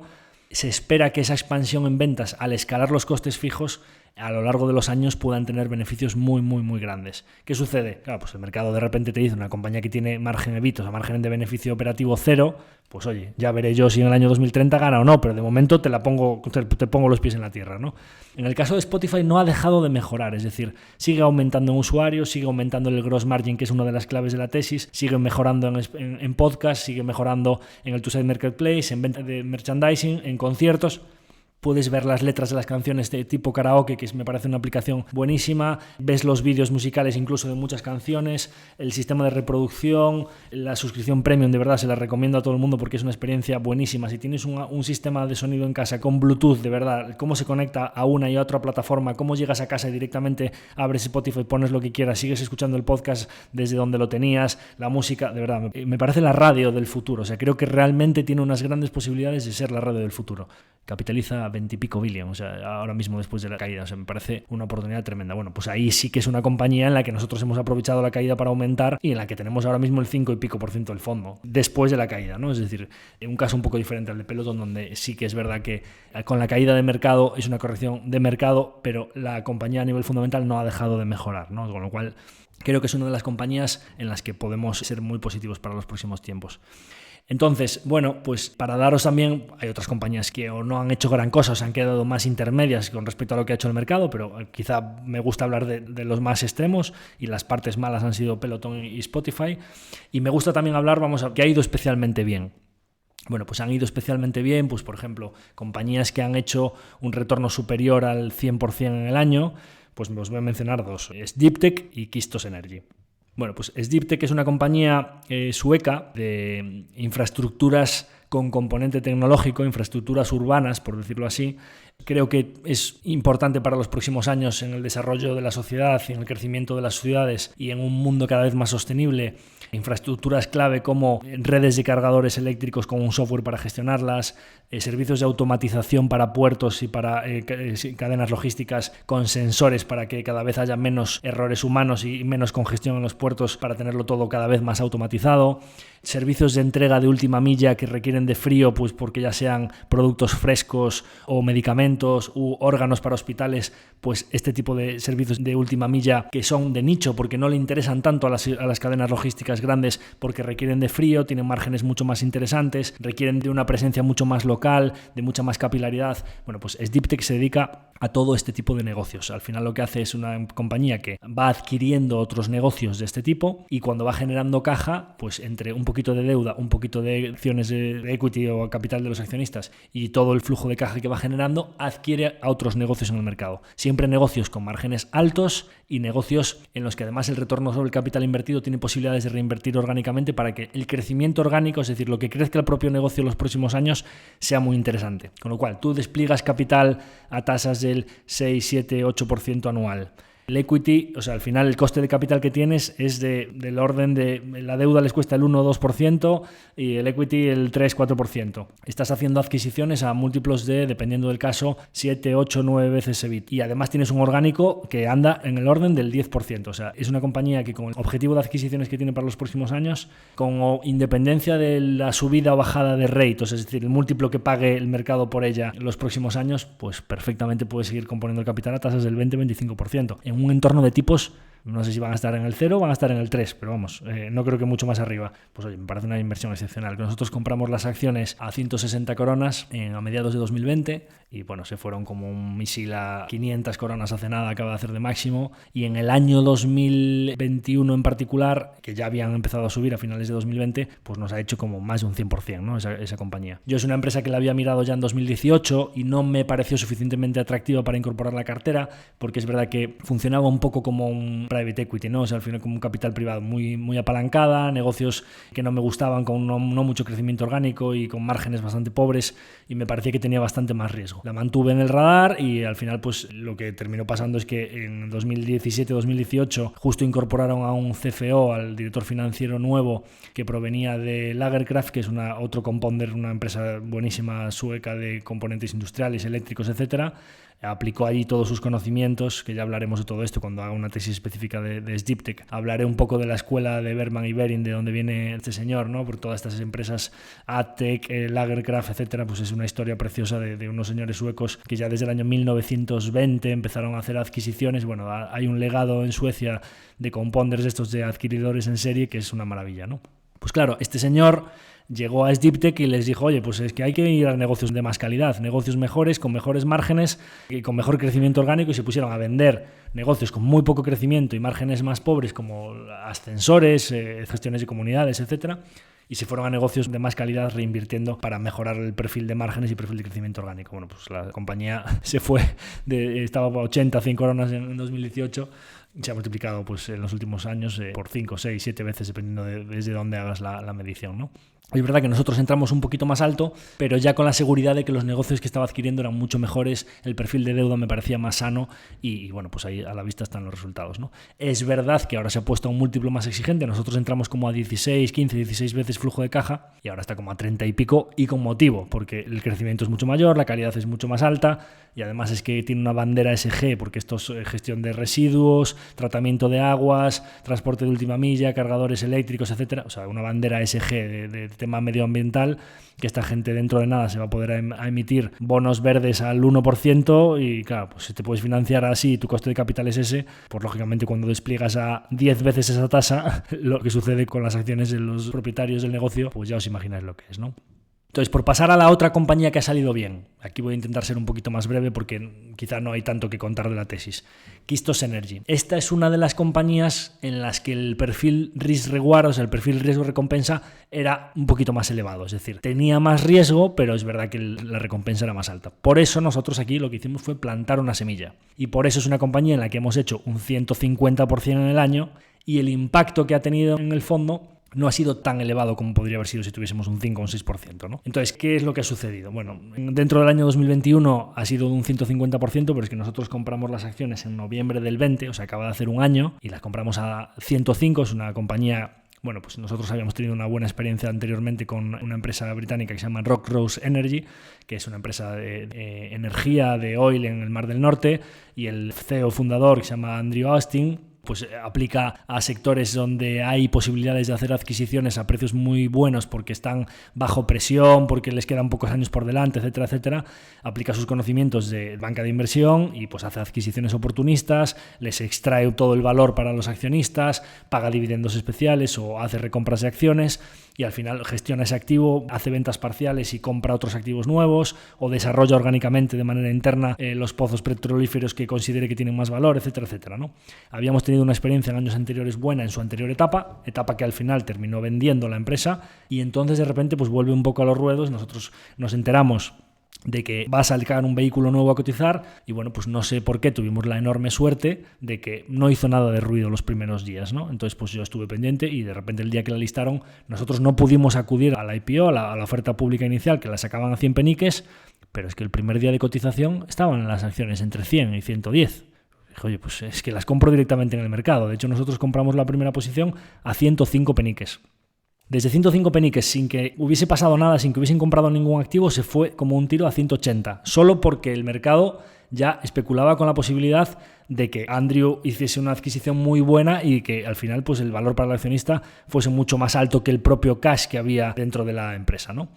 se espera que esa expansión en ventas, al escalar los costes fijos, a lo largo de los años puedan tener beneficios muy, muy, muy grandes. ¿Qué sucede? Claro, pues el mercado de repente te dice: una compañía que tiene margen EBIT, o sea, margen de beneficio operativo cero, pues oye, ya veré yo si en el año 2030 gana o no, pero de momento te pongo los pies en la tierra, ¿no? En el caso de Spotify no ha dejado de mejorar, es decir, sigue aumentando en usuarios, sigue aumentando el gross margin, que es una de las claves de la tesis, sigue mejorando en podcast, sigue mejorando en el two-side marketplace, en venta de merchandising, en conciertos. Puedes ver las letras de las canciones de tipo karaoke, que me parece una aplicación buenísima. Ves los vídeos musicales incluso de muchas canciones, el sistema de reproducción, la suscripción premium, de verdad se la recomiendo a todo el mundo porque es una experiencia buenísima. Si tienes un sistema de sonido en casa con Bluetooth, de verdad, cómo se conecta a una y a otra plataforma, cómo llegas a casa y directamente abres Spotify, pones lo que quieras, sigues escuchando el podcast desde donde lo tenías, la música, de verdad, me parece la radio del futuro. O sea, creo que realmente tiene unas grandes posibilidades de ser la radio del futuro. Capitaliza 20 y pico billion, o sea, ahora mismo después de la caída, o sea, me parece una oportunidad tremenda. Bueno, pues ahí sí que es una compañía en la que nosotros hemos aprovechado la caída para aumentar y en la que tenemos ahora mismo el 5 y pico % del fondo, después de la caída, ¿no? Es decir, un caso un poco diferente al de Peloton, donde sí que es verdad que con la caída de mercado es una corrección de mercado, pero la compañía a nivel fundamental no ha dejado de mejorar, ¿no? Con lo cual creo que es una de las compañías en las que podemos ser muy positivos para los próximos tiempos. Entonces, bueno, pues para daros también, hay otras compañías que o no han hecho gran cosa, o se han quedado más intermedias con respecto a lo que ha hecho el mercado, pero quizá me gusta hablar de los más extremos, y las partes malas han sido Peloton y Spotify. Y me gusta también hablar, que ha ido especialmente bien. Bueno, pues han ido especialmente bien, pues por ejemplo, compañías que han hecho un retorno superior al 100% en el año, pues os voy a mencionar dos, es Deep Tech y Kistos Energy. Bueno, pues Sdiptech es una compañía sueca de infraestructuras con componente tecnológico, infraestructuras urbanas, por decirlo así. Creo que es importante para los próximos años en el desarrollo de la sociedad y en el crecimiento de las ciudades y en un mundo cada vez más sostenible. Infraestructuras clave como redes de cargadores eléctricos con un software para gestionarlas, servicios de automatización para puertos y para cadenas logísticas con sensores para que cada vez haya menos errores humanos y menos congestión en los puertos para tenerlo todo cada vez más automatizado. Servicios de entrega de última milla que requieren de frío, pues porque ya sean productos frescos o medicamentos u órganos para hospitales, pues este tipo de servicios de última milla que son de nicho porque no le interesan tanto a las cadenas logísticas grandes porque requieren de frío, tienen márgenes mucho más interesantes, requieren de una presencia mucho más local, de mucha más capilaridad. Bueno, pues Sdiptech se dedica a todo este tipo de negocios. Al final lo que hace es una compañía que va adquiriendo otros negocios de este tipo y cuando va generando caja, pues entre un poquito de deuda, un poquito de acciones de equity o capital de los accionistas y todo el flujo de caja que va generando, adquiere a otros negocios en el mercado. Siempre negocios con márgenes altos y negocios en los que además el retorno sobre el capital invertido tiene posibilidades de reinvertir orgánicamente para que el crecimiento orgánico, es decir, lo que crezca el propio negocio en los próximos años, sea muy interesante. Con lo cual, tú despliegas capital a tasas del 6, 7, 8% anual. El equity, o sea, al final el coste de capital que tienes es del orden de la deuda les cuesta el 1 o 2% y el equity el 3-4%. Estás haciendo adquisiciones a múltiplos de, dependiendo del caso, 7, 8, 9 veces EBIT. Y además tienes un orgánico que anda en el orden del 10%. O sea, es una compañía que con el objetivo de adquisiciones que tiene para los próximos años, con independencia de la subida o bajada de rates, es decir, el múltiplo que pague el mercado por ella en los próximos años, pues perfectamente puede seguir componiendo el capital a tasas del 20-25%. En un entorno de tipos, no sé si van a estar en el 0 o van a estar en el 3, pero vamos, no creo que mucho más arriba. Pues oye, me parece una inversión excepcional. Que nosotros compramos las acciones a 160 coronas a mediados de 2020 y bueno, se fueron como un misil a 500 coronas hace nada, acaba de hacer de máximo. Y en el año 2021 en particular, que ya habían empezado a subir a finales de 2020, pues nos ha hecho como más de un 100%, ¿no? esa compañía. Yo es una empresa que la había mirado ya en 2018 y no me pareció suficientemente atractiva para incorporar la cartera, porque es verdad que funcionaba un poco como un private equity, ¿no? O sea, al final como un capital privado muy apalancada, negocios que no me gustaban, con no mucho crecimiento orgánico y con márgenes bastante pobres, y me parecía que tenía bastante más riesgo. La mantuve en el radar y al final pues lo que terminó pasando es que en 2017-2018 justo incorporaron a un CFO, al director financiero nuevo, que provenía de Lagercraft, que es otro compounder, una empresa buenísima sueca de componentes industriales, eléctricos, etcétera. Aplicó allí todos sus conocimientos, que ya hablaremos de todo esto cuando haga una tesis específica de Sdiptech. Hablaré un poco de la escuela de Berman y Bering, de donde viene este señor, ¿no? Por todas estas empresas, Adtech, Lagercraft, etcétera, pues es una historia preciosa de unos señores suecos que ya desde el año 1920 empezaron a hacer adquisiciones. Bueno, hay un legado en Suecia de compounders estos, de adquiridores en serie, que es una maravilla, ¿no? Pues claro, este señor llegó a Sdiptech y les dijo, oye, pues es que hay que ir a negocios de más calidad, negocios mejores, con mejores márgenes y con mejor crecimiento orgánico, y se pusieron a vender negocios con muy poco crecimiento y márgenes más pobres como ascensores, gestiones de comunidades, etcétera, y se fueron a negocios de más calidad reinvirtiendo para mejorar el perfil de márgenes y perfil de crecimiento orgánico. Bueno, pues la compañía se fue, estaba a 80, 100 coronas en 2018, se ha multiplicado pues en los últimos años por 5, 6, 7 veces, dependiendo desde dónde hagas la medición, ¿no? Es verdad que nosotros entramos un poquito más alto, pero ya con la seguridad de que los negocios que estaba adquiriendo eran mucho mejores, el perfil de deuda me parecía más sano y bueno, pues ahí a la vista están los resultados, ¿no? Es verdad que ahora se ha puesto a un múltiplo más exigente. Nosotros entramos como a 16, 15, 16 veces flujo de caja y ahora está como a 30 y pico, y con motivo, porque el crecimiento es mucho mayor, la calidad es mucho más alta y además es que tiene una bandera SG, porque esto es gestión de residuos, tratamiento de aguas, transporte de última milla, cargadores eléctricos, etcétera. O sea, una bandera SG de tema medioambiental, que esta gente dentro de nada se va a poder emitir bonos verdes al 1% y claro, pues si te puedes financiar así, tu coste de capital es ese, pues lógicamente cuando despliegas a 10 veces esa tasa, lo que sucede con las acciones de los propietarios del negocio, pues ya os imagináis lo que es, ¿no? Entonces, por pasar a la otra compañía que ha salido bien, aquí voy a intentar ser un poquito más breve porque quizá no hay tanto que contar de la tesis. Kistos Energy. Esta es una de las compañías en las que el perfil risk-reward, o sea, el perfil riesgo-recompensa era un poquito más elevado. Es decir, tenía más riesgo, pero es verdad que la recompensa era más alta. Por eso nosotros aquí lo que hicimos fue plantar una semilla. Y por eso es una compañía en la que hemos hecho un 150% en el año y el impacto que ha tenido en el fondo no ha sido tan elevado como podría haber sido si tuviésemos un 5 o un 6%, ¿no? Entonces, ¿qué es lo que ha sucedido? Bueno, dentro del año 2021 ha sido de un 150%, pero es que nosotros compramos las acciones en noviembre del 20, o sea, acaba de hacer un año, y las compramos a 105, es una compañía... Bueno, pues nosotros habíamos tenido una buena experiencia anteriormente con una empresa británica que se llama Rock Rose Energy, que es una empresa de energía, de oil en el Mar del Norte, y el CEO fundador, que se llama Andrew Austin, pues aplica a sectores donde hay posibilidades de hacer adquisiciones a precios muy buenos porque están bajo presión, porque les quedan pocos años por delante, etcétera, etcétera. Aplica sus conocimientos de banca de inversión y pues hace adquisiciones oportunistas, les extrae todo el valor para los accionistas, paga dividendos especiales o hace recompras de acciones y al final gestiona ese activo, hace ventas parciales y compra otros activos nuevos o desarrolla orgánicamente de manera interna los pozos petrolíferos que considere que tienen más valor, etcétera, etcétera, ¿no? Habíamos tenido una experiencia en años anteriores buena en su anterior etapa que al final terminó vendiendo la empresa y entonces de repente pues vuelve un poco a los ruedos. Nosotros nos enteramos de que va a sacar un vehículo nuevo a cotizar y bueno, pues no sé por qué tuvimos la enorme suerte de que no hizo nada de ruido los primeros días, ¿no? Entonces pues yo estuve pendiente y de repente el día que la listaron nosotros no pudimos acudir a la IPO, a la oferta pública inicial que la sacaban a 100 peniques, pero es que el primer día de cotización estaban las acciones entre 100 y 110. Dije, oye, pues es que las compro directamente en el mercado. De hecho nosotros compramos la primera posición a 105 peniques. Desde 105 peniques, sin que hubiese pasado nada, sin que hubiesen comprado ningún activo, se fue como un tiro a 180, solo porque el mercado ya especulaba con la posibilidad de que Andrew hiciese una adquisición muy buena y que al final pues el valor para el accionista fuese mucho más alto que el propio cash que había dentro de la empresa, ¿no?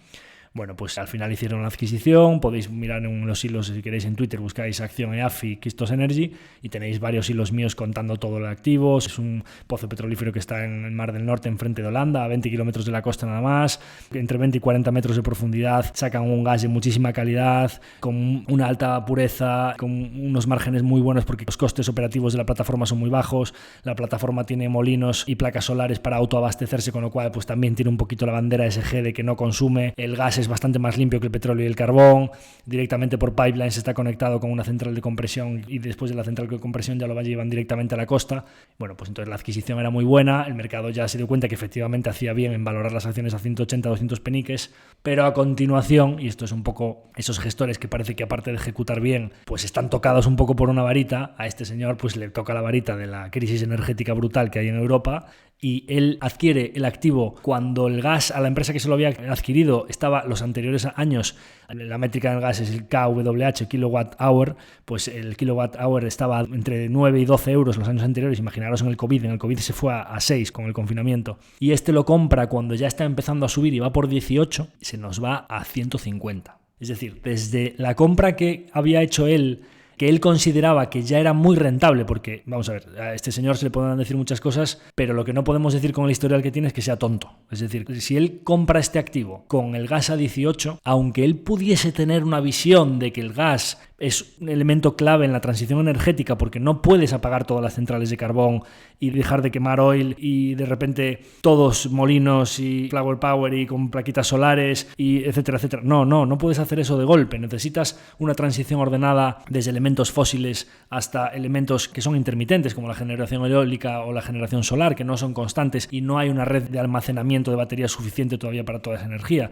Bueno, pues al final hicieron la adquisición, podéis mirar en los hilos, si queréis en Twitter, buscáis Acción EAFI, Kistos Energy y tenéis varios hilos míos contando todo el activo. Es un pozo petrolífero que está en el Mar del Norte, enfrente de Holanda, a 20 kilómetros de la costa nada más, entre 20 y 40 metros de profundidad, sacan un gas de muchísima calidad, con una alta pureza, con unos márgenes muy buenos porque los costes operativos de la plataforma son muy bajos, la plataforma tiene molinos y placas solares para autoabastecerse, con lo cual pues también tiene un poquito la bandera SG de que no consume, el gas es bastante más limpio que el petróleo y el carbón, directamente por pipelines está conectado con una central de compresión y después de la central de compresión ya lo llevan directamente a la costa. Bueno, pues entonces la adquisición era muy buena, el mercado ya se dio cuenta que efectivamente hacía bien en valorar las acciones a 180, 200 peniques, pero a continuación, y esto es un poco esos gestores que parece que aparte de ejecutar bien, pues están tocados un poco por una varita, a este señor pues le toca la varita de la crisis energética brutal que hay en Europa y él adquiere el activo cuando el gas a la empresa que se lo había adquirido estaba los anteriores años, la métrica del gas es el kWh, kilowatt hour, pues el kilowatt hour estaba entre 9 y 12 euros los años anteriores, imaginaros en el COVID se fue a 6 con el confinamiento, y este lo compra cuando ya está empezando a subir y va por 18, se nos va a 150. Es decir, desde la compra que había hecho él, que él consideraba que ya era muy rentable, porque, vamos a ver, a este señor se le podrán decir muchas cosas, pero lo que no podemos decir con el historial que tiene es que sea tonto. Es decir, si él compra este activo con el gas a 18, aunque él pudiese tener una visión de que el gas es un elemento clave en la transición energética porque no puedes apagar todas las centrales de carbón y dejar de quemar oil y de repente todos molinos y flower power y con plaquitas solares y etcétera, etcétera. No puedes hacer eso de golpe. Necesitas una transición ordenada desde elementos fósiles hasta elementos que son intermitentes como la generación eólica o la generación solar, que no son constantes y no hay una red de almacenamiento de baterías suficiente todavía para toda esa energía.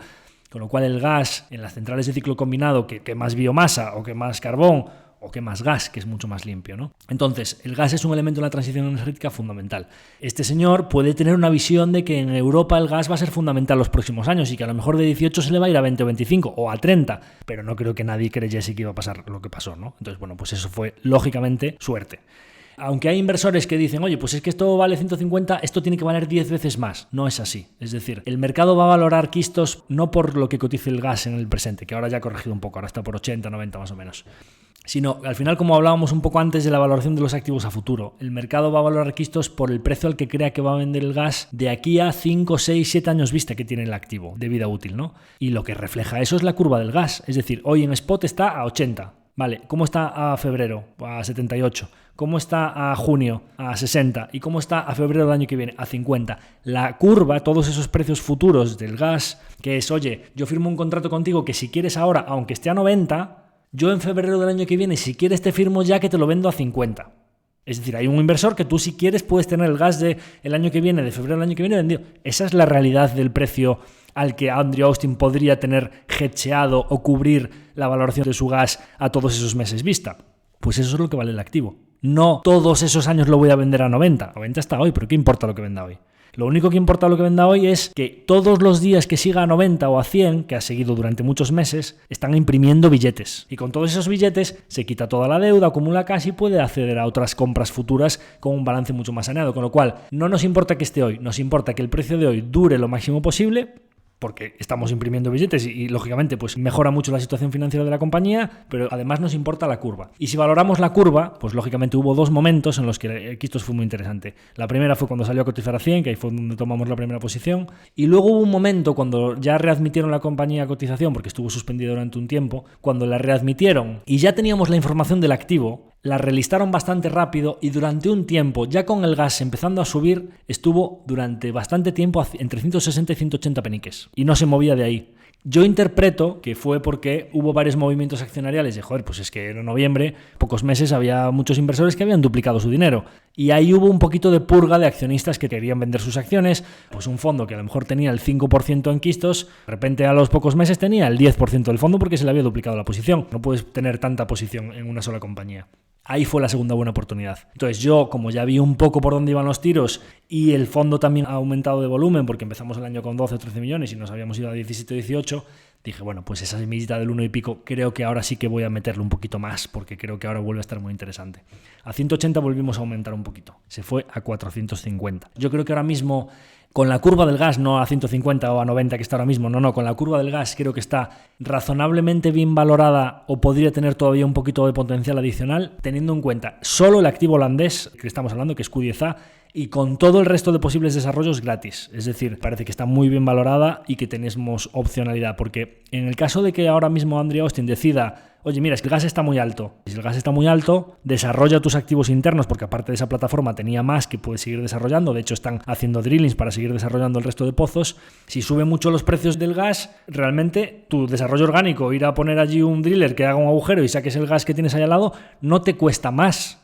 Con lo cual el gas en las centrales de ciclo combinado que más biomasa o que más carbón o que más gas, que es mucho más limpio, ¿no? Entonces, el gas es un elemento en la transición energética fundamental. Este señor puede tener una visión de que en Europa el gas va a ser fundamental los próximos años y que a lo mejor de 18 se le va a ir a 20 o 25 o a 30, pero no creo que nadie creyese que iba a pasar lo que pasó, ¿no? Entonces, bueno, pues eso fue lógicamente suerte. Aunque hay inversores que dicen, oye, pues es que esto vale 150, esto tiene que valer 10 veces más. No es así. Es decir, el mercado va a valorar Kistos no por lo que cotice el gas en el presente, que ahora ya ha corregido un poco, ahora está por 80, 90 más o menos. sino al final, como hablábamos un poco antes de la valoración de los activos a futuro, el mercado va a valorar Quistos por el precio al que crea que va a vender el gas de aquí a 5, 6, 7 años vista que tiene el activo de vida útil, ¿no? Y lo que refleja eso es la curva del gas, es decir, hoy en spot está a 80, vale, ¿cómo está a febrero? A 78, ¿cómo está a junio? A 60, ¿y cómo está a febrero del año que viene? A 50. La curva, todos esos precios futuros del gas, que es, oye, yo firmo un contrato contigo que si quieres ahora, aunque esté a 90, yo en febrero del año que viene, si quieres te firmo ya que te lo vendo a 50. Es decir, hay un inversor que tú si quieres puedes tener el gas del año que viene, de febrero del año que viene vendido. Esa es la realidad del precio al que Andrew Austin podría tener hedgeado o cubrir la valoración de su gas a todos esos meses vista. Pues eso es lo que vale el activo. No todos esos años lo voy a vender a 90. 90 está hoy, pero ¿qué importa lo que venda hoy? Lo único que importa lo que venda hoy es que todos los días que siga a 90 o a 100, que ha seguido durante muchos meses, están imprimiendo billetes. Y con todos esos billetes se quita toda la deuda, acumula cash y puede acceder a otras compras futuras con un balance mucho más saneado. Con lo cual, no nos importa que esté hoy, nos importa que el precio de hoy dure lo máximo posible, porque estamos imprimiendo billetes y lógicamente pues mejora mucho la situación financiera de la compañía, pero además nos importa la curva. Y si valoramos la curva, pues lógicamente hubo dos momentos en los que Quistos fue muy interesante. La primera fue cuando salió a cotizar a 100, que ahí fue donde tomamos la primera posición, y luego hubo un momento cuando ya readmitieron la compañía a cotización, porque estuvo suspendida durante un tiempo, cuando la readmitieron y ya teníamos la información del activo, la relistaron bastante rápido y durante un tiempo, ya con el gas empezando a subir, estuvo durante bastante tiempo entre 160 y 180 peniques y no se movía de ahí. Yo interpreto que fue porque hubo varios movimientos accionariales de, joder, pues es que en noviembre, pocos meses, había muchos inversores que habían duplicado su dinero. Y ahí hubo un poquito de purga de accionistas que querían vender sus acciones. Pues un fondo que a lo mejor tenía el 5% en Quistos, de repente a los pocos meses tenía el 10% del fondo porque se le había duplicado la posición. No puedes tener tanta posición en una sola compañía. Ahí fue la segunda buena oportunidad. Entonces yo, como ya vi un poco por dónde iban los tiros y el fondo también ha aumentado de volumen porque empezamos el año con 12 o 13 millones y nos habíamos ido a 17 o 18, dije, bueno, pues esa semillita del 1 y pico creo que ahora sí que voy a meterle un poquito más porque creo que ahora vuelve a estar muy interesante. A 180 volvimos a aumentar un poquito. Se fue a 450. Yo creo que ahora mismo, con la curva del gas, no a 150 o a 90 que está ahora mismo, no, con la curva del gas creo que está razonablemente bien valorada o podría tener todavía un poquito de potencial adicional, teniendo en cuenta solo el activo holandés que estamos hablando, que es Q10A, y con todo el resto de posibles desarrollos gratis. Es decir, parece que está muy bien valorada y que tenemos opcionalidad, porque en el caso de que ahora mismo Andrew Austin decida, oye, mira, es que el gas está muy alto. Si el gas está muy alto, desarrolla tus activos internos, porque aparte de esa plataforma tenía más que puedes seguir desarrollando. De hecho, están haciendo drillings para seguir desarrollando el resto de pozos. Si suben mucho los precios del gas, realmente tu desarrollo orgánico, ir a poner allí un driller que haga un agujero y saques el gas que tienes ahí al lado, no te cuesta más.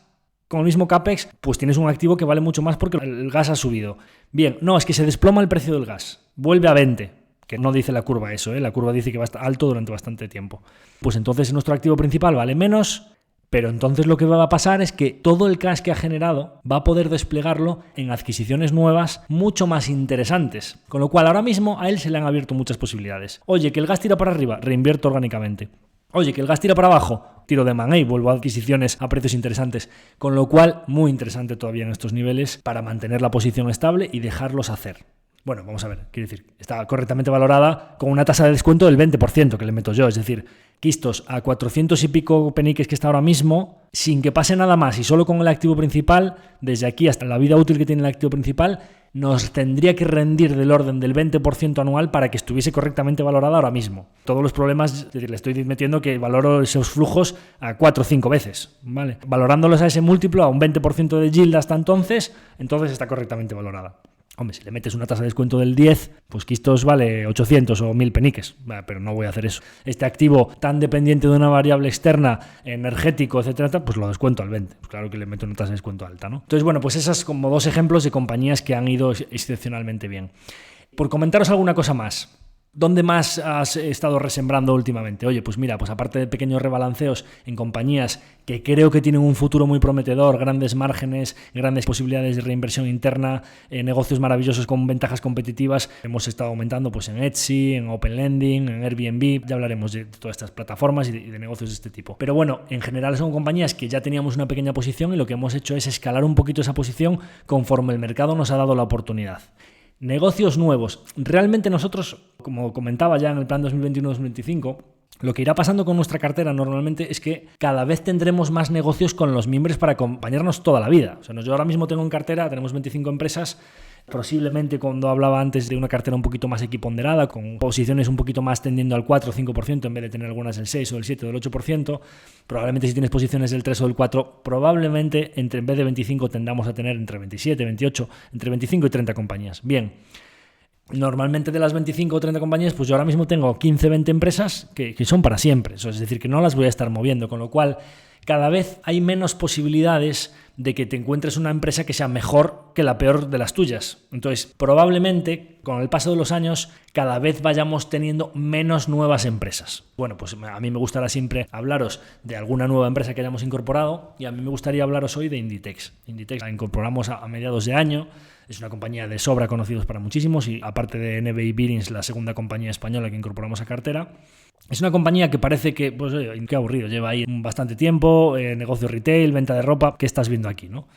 Con el mismo CAPEX, pues tienes un activo que vale mucho más porque el gas ha subido. Bien, no, es que se desploma el precio del gas. Vuelve a 20. Que no dice la curva eso, La curva dice que va a estar alto durante bastante tiempo. Pues entonces nuestro activo principal vale menos, pero entonces lo que va a pasar es que todo el cash que ha generado va a poder desplegarlo en adquisiciones nuevas mucho más interesantes. Con lo cual ahora mismo a él se le han abierto muchas posibilidades. Oye, que el gas tira para arriba, reinvierto orgánicamente. Oye, que el gas tira para abajo, tiro de M&A, vuelvo a adquisiciones a precios interesantes. Con lo cual, muy interesante todavía en estos niveles para mantener la posición estable y dejarlos hacer. Bueno, vamos a ver, quiero decir, está correctamente valorada con una tasa de descuento del 20% que le meto yo, es decir, Quistos a 400 y pico peniques que está ahora mismo, sin que pase nada más y solo con el activo principal, desde aquí hasta la vida útil que tiene el activo principal, nos tendría que rendir del orden del 20% anual para que estuviese correctamente valorada ahora mismo. Todos los problemas, es decir, le estoy metiendo que valoro esos flujos a 4 o 5 veces, ¿vale? Valorándolos a ese múltiplo, a un 20% de yield hasta entonces está correctamente valorada. Hombre, si le metes una tasa de descuento del 10, pues Quistos vale 800 o 1000 peniques, pero no voy a hacer eso. Este activo tan dependiente de una variable externa, energético, etcétera, pues lo descuento al 20. Pues claro que le meto una tasa de descuento alta, ¿no? Entonces, bueno, pues esas como dos ejemplos de compañías que han ido excepcionalmente bien. Por comentaros alguna cosa más. ¿Dónde más has estado resembrando últimamente? Oye, pues mira, pues aparte de pequeños rebalanceos en compañías que creo que tienen un futuro muy prometedor, grandes márgenes, grandes posibilidades de reinversión interna, negocios maravillosos con ventajas competitivas, hemos estado aumentando pues en Etsy, en Open Lending, en Airbnb, ya hablaremos de todas estas plataformas y de negocios de este tipo. Pero bueno, en general son compañías que ya teníamos una pequeña posición y lo que hemos hecho es escalar un poquito esa posición conforme el mercado nos ha dado la oportunidad. Negocios nuevos. Realmente nosotros, como comentaba ya en el plan 2021-2025, Lo que irá pasando con nuestra cartera normalmente es que cada vez tendremos más negocios con los miembros para acompañarnos toda la vida. O sea, yo ahora mismo tengo en cartera, tenemos 25 empresas. Posiblemente cuando hablaba antes de una cartera un poquito más equiponderada, con posiciones un poquito más tendiendo al 4 o 5%, en vez de tener algunas del 6 o del 7 o del 8%, probablemente si tienes posiciones del 3 o del 4, probablemente en vez de 25 tendamos a tener entre 27, 28, entre 25 y 30 compañías. Bien. Normalmente de las 25 o 30 compañías, pues yo ahora mismo tengo 15, 20 empresas que son para siempre. Eso es decir, que no las voy a estar moviendo, con lo cual cada vez hay menos posibilidades de que te encuentres una empresa que sea mejor que la peor de las tuyas. Entonces, probablemente, con el paso de los años, cada vez vayamos teniendo menos nuevas empresas. Bueno, pues a mí me gustará siempre hablaros de alguna nueva empresa que hayamos incorporado y a mí me gustaría hablaros hoy de Inditex. Inditex la incorporamos a mediados de año. Es una compañía de sobra conocidos para muchísimos y aparte de NBI Bearings, la segunda compañía española que incorporamos a cartera. Es una compañía que parece que, pues qué aburrido, lleva ahí bastante tiempo, negocio retail, venta de ropa. ¿Qué estás viendo aquí, no?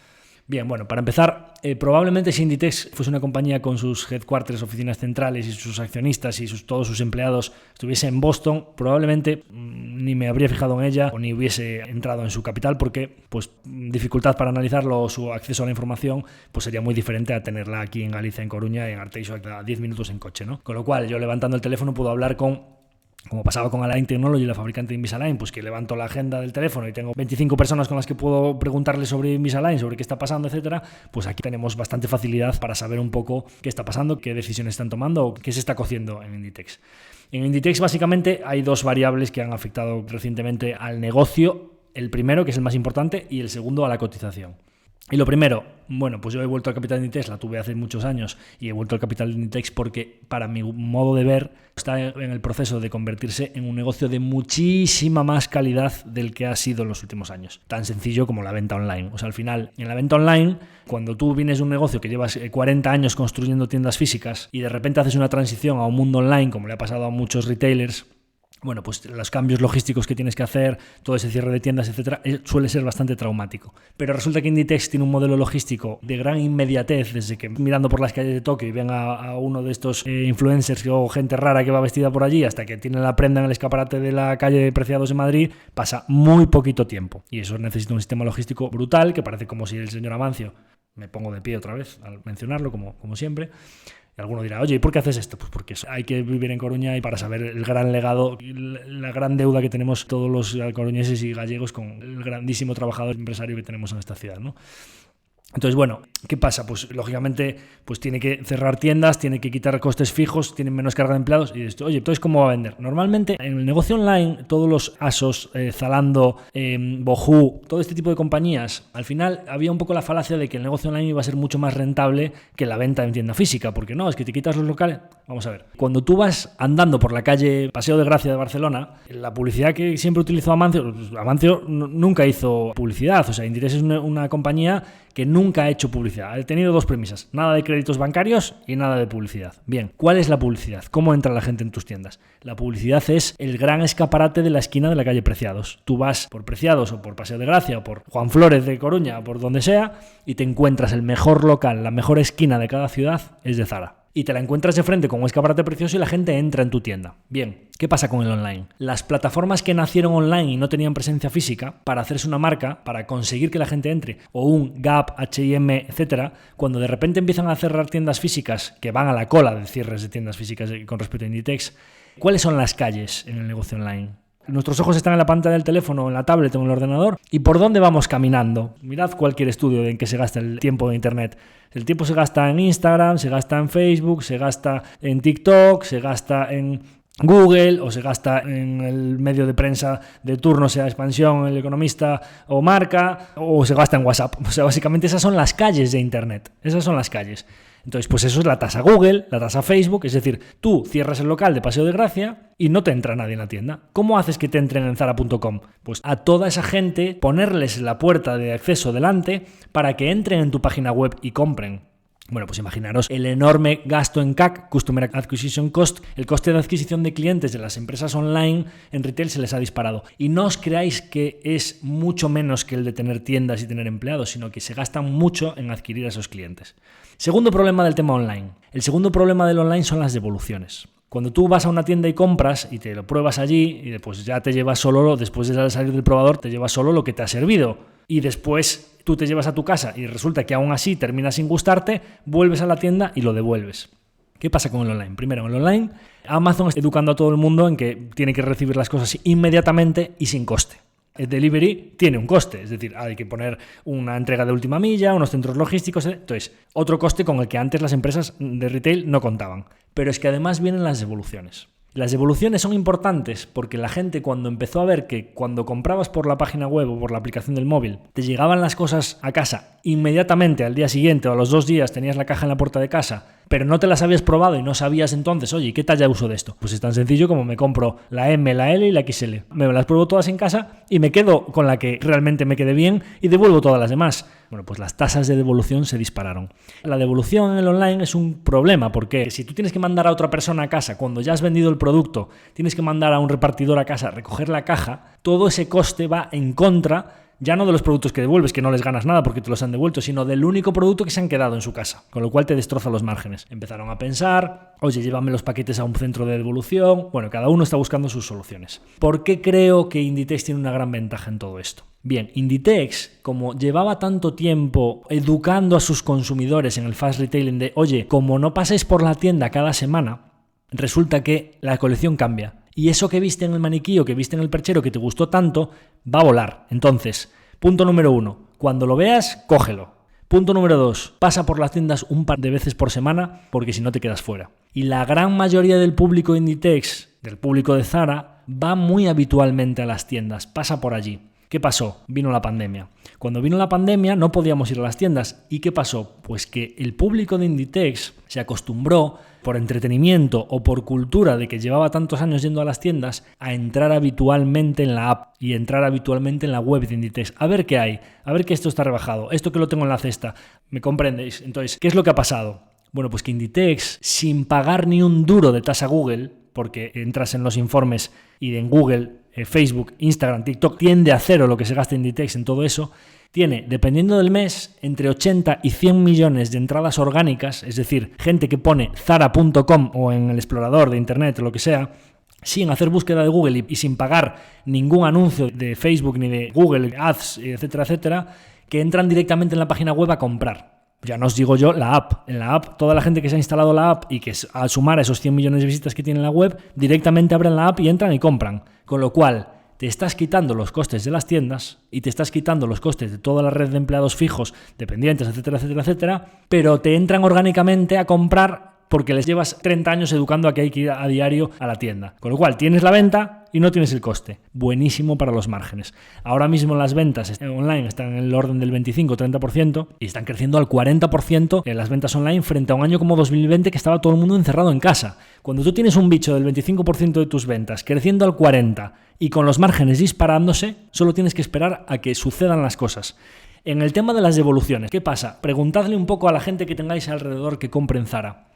Bien, bueno, para empezar, probablemente si Inditex fuese una compañía con sus headquarters, oficinas centrales y sus accionistas y todos sus empleados estuviese en Boston, probablemente ni me habría fijado en ella o ni hubiese entrado en su capital porque pues dificultad para analizarlo o su acceso a la información pues sería muy diferente a tenerla aquí en Galicia, en Coruña, en Arteixo, a 10 minutos en coche, ¿no? Con lo cual yo levantando el teléfono puedo hablar como pasaba con Align Technology, la fabricante de Invisalign, pues que levanto la agenda del teléfono y tengo 25 personas con las que puedo preguntarles sobre Invisalign, sobre qué está pasando, etcétera, pues aquí tenemos bastante facilidad para saber un poco qué está pasando, qué decisiones están tomando o qué se está cociendo en Inditex. En Inditex básicamente hay dos variables que han afectado recientemente al negocio, el primero, que es el más importante, y el segundo a la cotización. Y lo primero, bueno, pues yo he vuelto al capital de Inditex, la tuve hace muchos años y he vuelto al capital de Inditex porque para mi modo de ver está en el proceso de convertirse en un negocio de muchísima más calidad del que ha sido en los últimos años. Tan sencillo como la venta online. O sea, al final, en la venta online, cuando tú vienes de un negocio que llevas 40 años construyendo tiendas físicas y de repente haces una transición a un mundo online, como le ha pasado a muchos retailers, bueno, pues los cambios logísticos que tienes que hacer, todo ese cierre de tiendas, etcétera, suele ser bastante traumático. Pero resulta que Inditex tiene un modelo logístico de gran inmediatez, desde que mirando por las calles de Tokio y ven a uno de estos influencers o gente rara que va vestida por allí, hasta que tiene la prenda en el escaparate de la calle de Preciados de Madrid, pasa muy poquito tiempo. Y eso necesita un sistema logístico brutal, que parece como si el señor Amancio, me pongo de pie otra vez al mencionarlo, como siempre. Y alguno dirá, oye, ¿y por qué haces esto? Pues porque hay que vivir en Coruña y para saber el gran legado, la gran deuda que tenemos todos los coruñeses y gallegos con el grandísimo trabajador empresario que tenemos en esta ciudad, ¿no? Entonces, bueno, ¿qué pasa? Pues lógicamente pues tiene que cerrar tiendas, tiene que quitar costes fijos, tienen menos carga de empleados y esto, oye, entonces ¿cómo va a vender? Normalmente en el negocio online, todos los ASOS, Zalando, Boohoo, todo este tipo de compañías, al final había un poco la falacia de que el negocio online iba a ser mucho más rentable que la venta en tienda física, porque no, es que te quitas los locales. Vamos a ver, cuando tú vas andando por la calle Paseo de Gracia de Barcelona, la publicidad que siempre utilizó Amancio nunca hizo publicidad, o sea, Inditex es una compañía que nunca ha hecho publicidad. Ha tenido dos premisas, nada de créditos bancarios y nada de publicidad. Bien, ¿cuál es la publicidad? ¿Cómo entra la gente en tus tiendas? La publicidad es el gran escaparate de la esquina de la calle Preciados. Tú vas por Preciados o por Paseo de Gracia o por Juan Flórez de Coruña o por donde sea y te encuentras el mejor local, la mejor esquina de cada ciudad es de Zara. Y te la encuentras de frente con un escaparate precioso y la gente entra en tu tienda. Bien, ¿qué pasa con el online? Las plataformas que nacieron online y no tenían presencia física, para hacerse una marca, para conseguir que la gente entre, o un Gap, H&M, etcétera, cuando de repente empiezan a cerrar tiendas físicas, que van a la cola de cierres de tiendas físicas con respecto a Inditex, ¿cuáles son las calles en el negocio online? Nuestros ojos están en la pantalla del teléfono, en la tablet o en el ordenador. ¿Y por dónde vamos caminando? Mirad cualquier estudio en que se gasta el tiempo de Internet. El tiempo se gasta en Instagram, se gasta en Facebook, se gasta en TikTok, se gasta en Google o se gasta en el medio de prensa de turno, sea Expansión, El Economista o Marca, o se gasta en WhatsApp. O sea, básicamente esas son las calles de Internet. Esas son las calles. Entonces, pues eso es la tasa Google, la tasa Facebook, es decir, tú cierras el local de Paseo de Gracia y no te entra nadie en la tienda. ¿Cómo haces que te entren en Zara.com? Pues a toda esa gente ponerles la puerta de acceso delante para que entren en tu página web y compren. Bueno, pues imaginaros el enorme gasto en CAC, Customer Acquisition Cost, el coste de adquisición de clientes de las empresas online en retail se les ha disparado. Y no os creáis que es mucho menos que el de tener tiendas y tener empleados, sino que se gastan mucho en adquirir a esos clientes. Segundo problema del tema online. El segundo problema del online son las devoluciones. Cuando tú vas a una tienda y compras y te lo pruebas allí y después ya te llevas solo, después de salir del probador, te llevas solo lo que te ha servido. Y después tú te llevas a tu casa y resulta que aún así termina sin gustarte, vuelves a la tienda y lo devuelves. ¿Qué pasa con el online? Primero, en el online, Amazon está educando a todo el mundo en que tiene que recibir las cosas inmediatamente y sin coste. El delivery tiene un coste, es decir, hay que poner una entrega de última milla, unos centros logísticos, entonces otro coste con el que antes las empresas de retail no contaban. Pero es que además vienen las devoluciones. Las devoluciones son importantes porque la gente, cuando empezó a ver que cuando comprabas por la página web o por la aplicación del móvil te llegaban las cosas a casa inmediatamente al día siguiente o a los 2 días tenías la caja en la puerta de casa, pero no te las habías probado y no sabías entonces, oye, ¿qué talla uso de esto? Pues es tan sencillo como me compro la M, la L y la XL. Me las pruebo todas en casa y me quedo con la que realmente me quede bien y devuelvo todas las demás. Bueno, pues las tasas de devolución se dispararon. La devolución en el online es un problema porque si tú tienes que mandar a otra persona a casa cuando ya has vendido el producto, tienes que mandar a un repartidor a casa a recoger la caja, todo ese coste va en contra ya no de los productos que devuelves, que no les ganas nada porque te los han devuelto, sino del único producto que se han quedado en su casa, con lo cual te destroza los márgenes. Empezaron a pensar, oye, llévame los paquetes a un centro de devolución. Bueno, cada uno está buscando sus soluciones. ¿Por qué creo que Inditex tiene una gran ventaja en todo esto? Bien, Inditex, como llevaba tanto tiempo educando a sus consumidores en el fast retailing de, oye, como no paséis por la tienda cada semana, resulta que la colección cambia. Y eso que viste en el maniquí o que viste en el perchero que te gustó tanto, va a volar. Entonces, punto número 1, cuando lo veas, cógelo. Punto número 2, pasa por las tiendas un par de veces por semana porque si no te quedas fuera. Y la gran mayoría del público de Inditex, del público de Zara, va muy habitualmente a las tiendas, pasa por allí. ¿Qué pasó? Vino la pandemia. Cuando vino la pandemia no podíamos ir a las tiendas. ¿Y qué pasó? Pues que el público de Inditex se acostumbró, por entretenimiento o por cultura de que llevaba tantos años yendo a las tiendas, a entrar habitualmente en la app y entrar habitualmente en la web de Inditex. A ver qué hay, a ver que esto está rebajado, esto que lo tengo en la cesta. ¿Me comprendéis? Entonces, ¿qué es lo que ha pasado? Bueno, pues que Inditex, sin pagar ni un duro de tasa Google, porque entras en los informes y en Google, Facebook, Instagram, TikTok, tiende a cero lo que se gasta Inditex en todo eso, tiene, dependiendo del mes, entre 80 y 100 millones de entradas orgánicas, es decir, gente que pone zara.com o en el explorador de internet o lo que sea, sin hacer búsqueda de Google y sin pagar ningún anuncio de Facebook ni de Google Ads, etcétera, etcétera, que entran directamente en la página web a comprar. Ya no os digo yo la app. En la app, toda la gente que se ha instalado la app y que al sumar a esos 100 millones de visitas que tiene la web, directamente abren la app y entran y compran. Con lo cual, te estás quitando los costes de las tiendas y te estás quitando los costes de toda la red de empleados fijos, dependientes, etcétera, etcétera, etcétera, pero te entran orgánicamente a comprar porque les llevas 30 años educando a que hay que ir a diario a la tienda. Con lo cual, tienes la venta y no tienes el coste. Buenísimo para los márgenes. Ahora mismo las ventas online están en el orden del 25-30% y están creciendo al 40% en las ventas online frente a un año como 2020 que estaba todo el mundo encerrado en casa. Cuando tú tienes un bicho del 25% de tus ventas creciendo al 40% y con los márgenes disparándose, solo tienes que esperar a que sucedan las cosas. En el tema de las devoluciones, ¿qué pasa? Preguntadle un poco a la gente que tengáis alrededor que compre en Zara.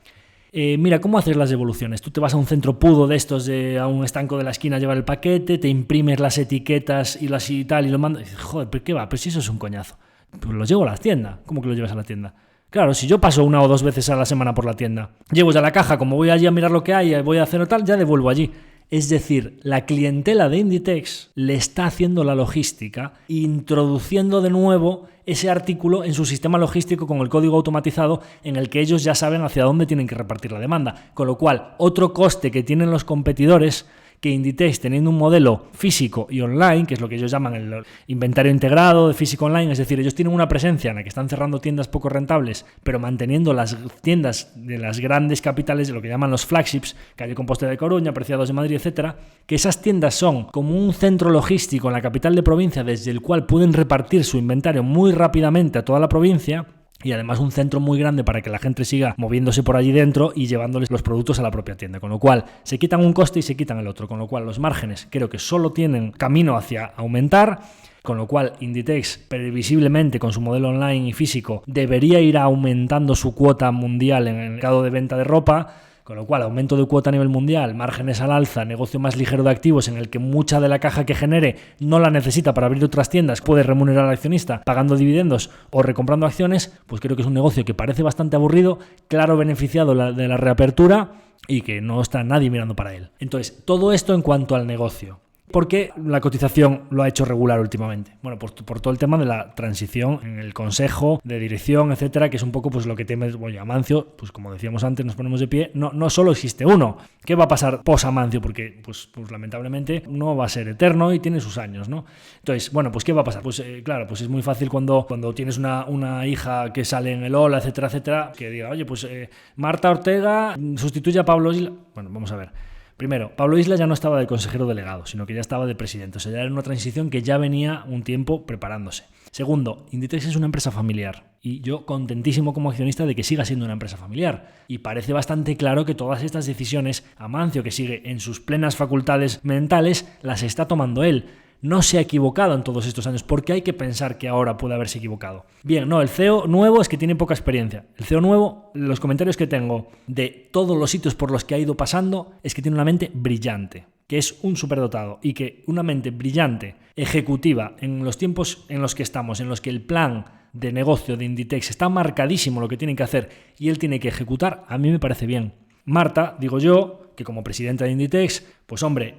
Mira, ¿cómo haces las devoluciones? Tú te vas a un centro pudo de estos, a un estanco de la esquina a llevar el paquete, te imprimes las etiquetas y tal y lo mandas. Y dices, joder, ¿pero qué va? Pero si eso es un coñazo. Pues lo llevo a la tienda. ¿Cómo que lo llevas a la tienda? Claro, si yo paso 1 o 2 veces a la semana por la tienda, llevo ya la caja, como voy allí a mirar lo que hay, voy a hacer tal, ya devuelvo allí. Es decir, la clientela de Inditex le está haciendo la logística, introduciendo de nuevo ese artículo en su sistema logístico con el código automatizado en el que ellos ya saben hacia dónde tienen que repartir la demanda. Con lo cual, otro coste que tienen los competidores, que Inditex, teniendo un modelo físico y online, que es lo que ellos llaman el inventario integrado de físico online, es decir, ellos tienen una presencia en la que están cerrando tiendas poco rentables, pero manteniendo las tiendas de las grandes capitales, de lo que llaman los flagships, Calle Compostela de Coruña, Preciados de Madrid, etcétera, que esas tiendas son como un centro logístico en la capital de provincia desde el cual pueden repartir su inventario muy rápidamente a toda la provincia. Y además un centro muy grande para que la gente siga moviéndose por allí dentro y llevándoles los productos a la propia tienda. Con lo cual, se quitan un coste y se quitan el otro. Con lo cual, los márgenes creo que solo tienen camino hacia aumentar. Con lo cual, Inditex, previsiblemente con su modelo online y físico, debería ir aumentando su cuota mundial en el mercado de venta de ropa. Con lo cual, aumento de cuota a nivel mundial, márgenes al alza, negocio más ligero de activos en el que mucha de la caja que genere no la necesita para abrir otras tiendas, puede remunerar al accionista pagando dividendos o recomprando acciones, pues creo que es un negocio que parece bastante aburrido, claro beneficiado de la reapertura y que no está nadie mirando para él. Entonces, todo esto en cuanto al negocio. ¿Por qué la cotización lo ha hecho regular últimamente? Bueno, por todo el tema de la transición en el consejo de dirección, etcétera, que es un poco pues lo que teme Amancio. Pues como decíamos antes, nos ponemos de pie. No solo existe uno. ¿Qué va a pasar post Amancio? Porque pues lamentablemente no va a ser eterno y tiene sus años, ¿no? Entonces, bueno, pues ¿qué va a pasar? Pues claro, pues es muy fácil cuando tienes una hija que sale en el Ola, etcétera, que diga, oye, pues Marta Ortega sustituye a Pablo Isla. Bueno, vamos a ver. Primero, Pablo Isla ya no estaba de consejero delegado, sino que ya estaba de presidente. O sea, ya era una transición que ya venía un tiempo preparándose. Segundo, Inditex es una empresa familiar y yo contentísimo como accionista de que siga siendo una empresa familiar. Y parece bastante claro que todas estas decisiones, Amancio, que sigue en sus plenas facultades mentales, las está tomando él. No se ha equivocado en todos estos años, porque hay que pensar que ahora puede haberse equivocado. Bien, no, el CEO nuevo es que tiene poca experiencia. El CEO nuevo, los comentarios que tengo de todos los sitios por los que ha ido pasando, es que tiene una mente brillante, que es un superdotado, y que una mente brillante, ejecutiva, en los tiempos en los que estamos, en los que el plan de negocio de Inditex está marcadísimo lo que tienen que hacer y él tiene que ejecutar, a mí me parece bien. Marta, digo yo, que como presidenta de Inditex, pues hombre,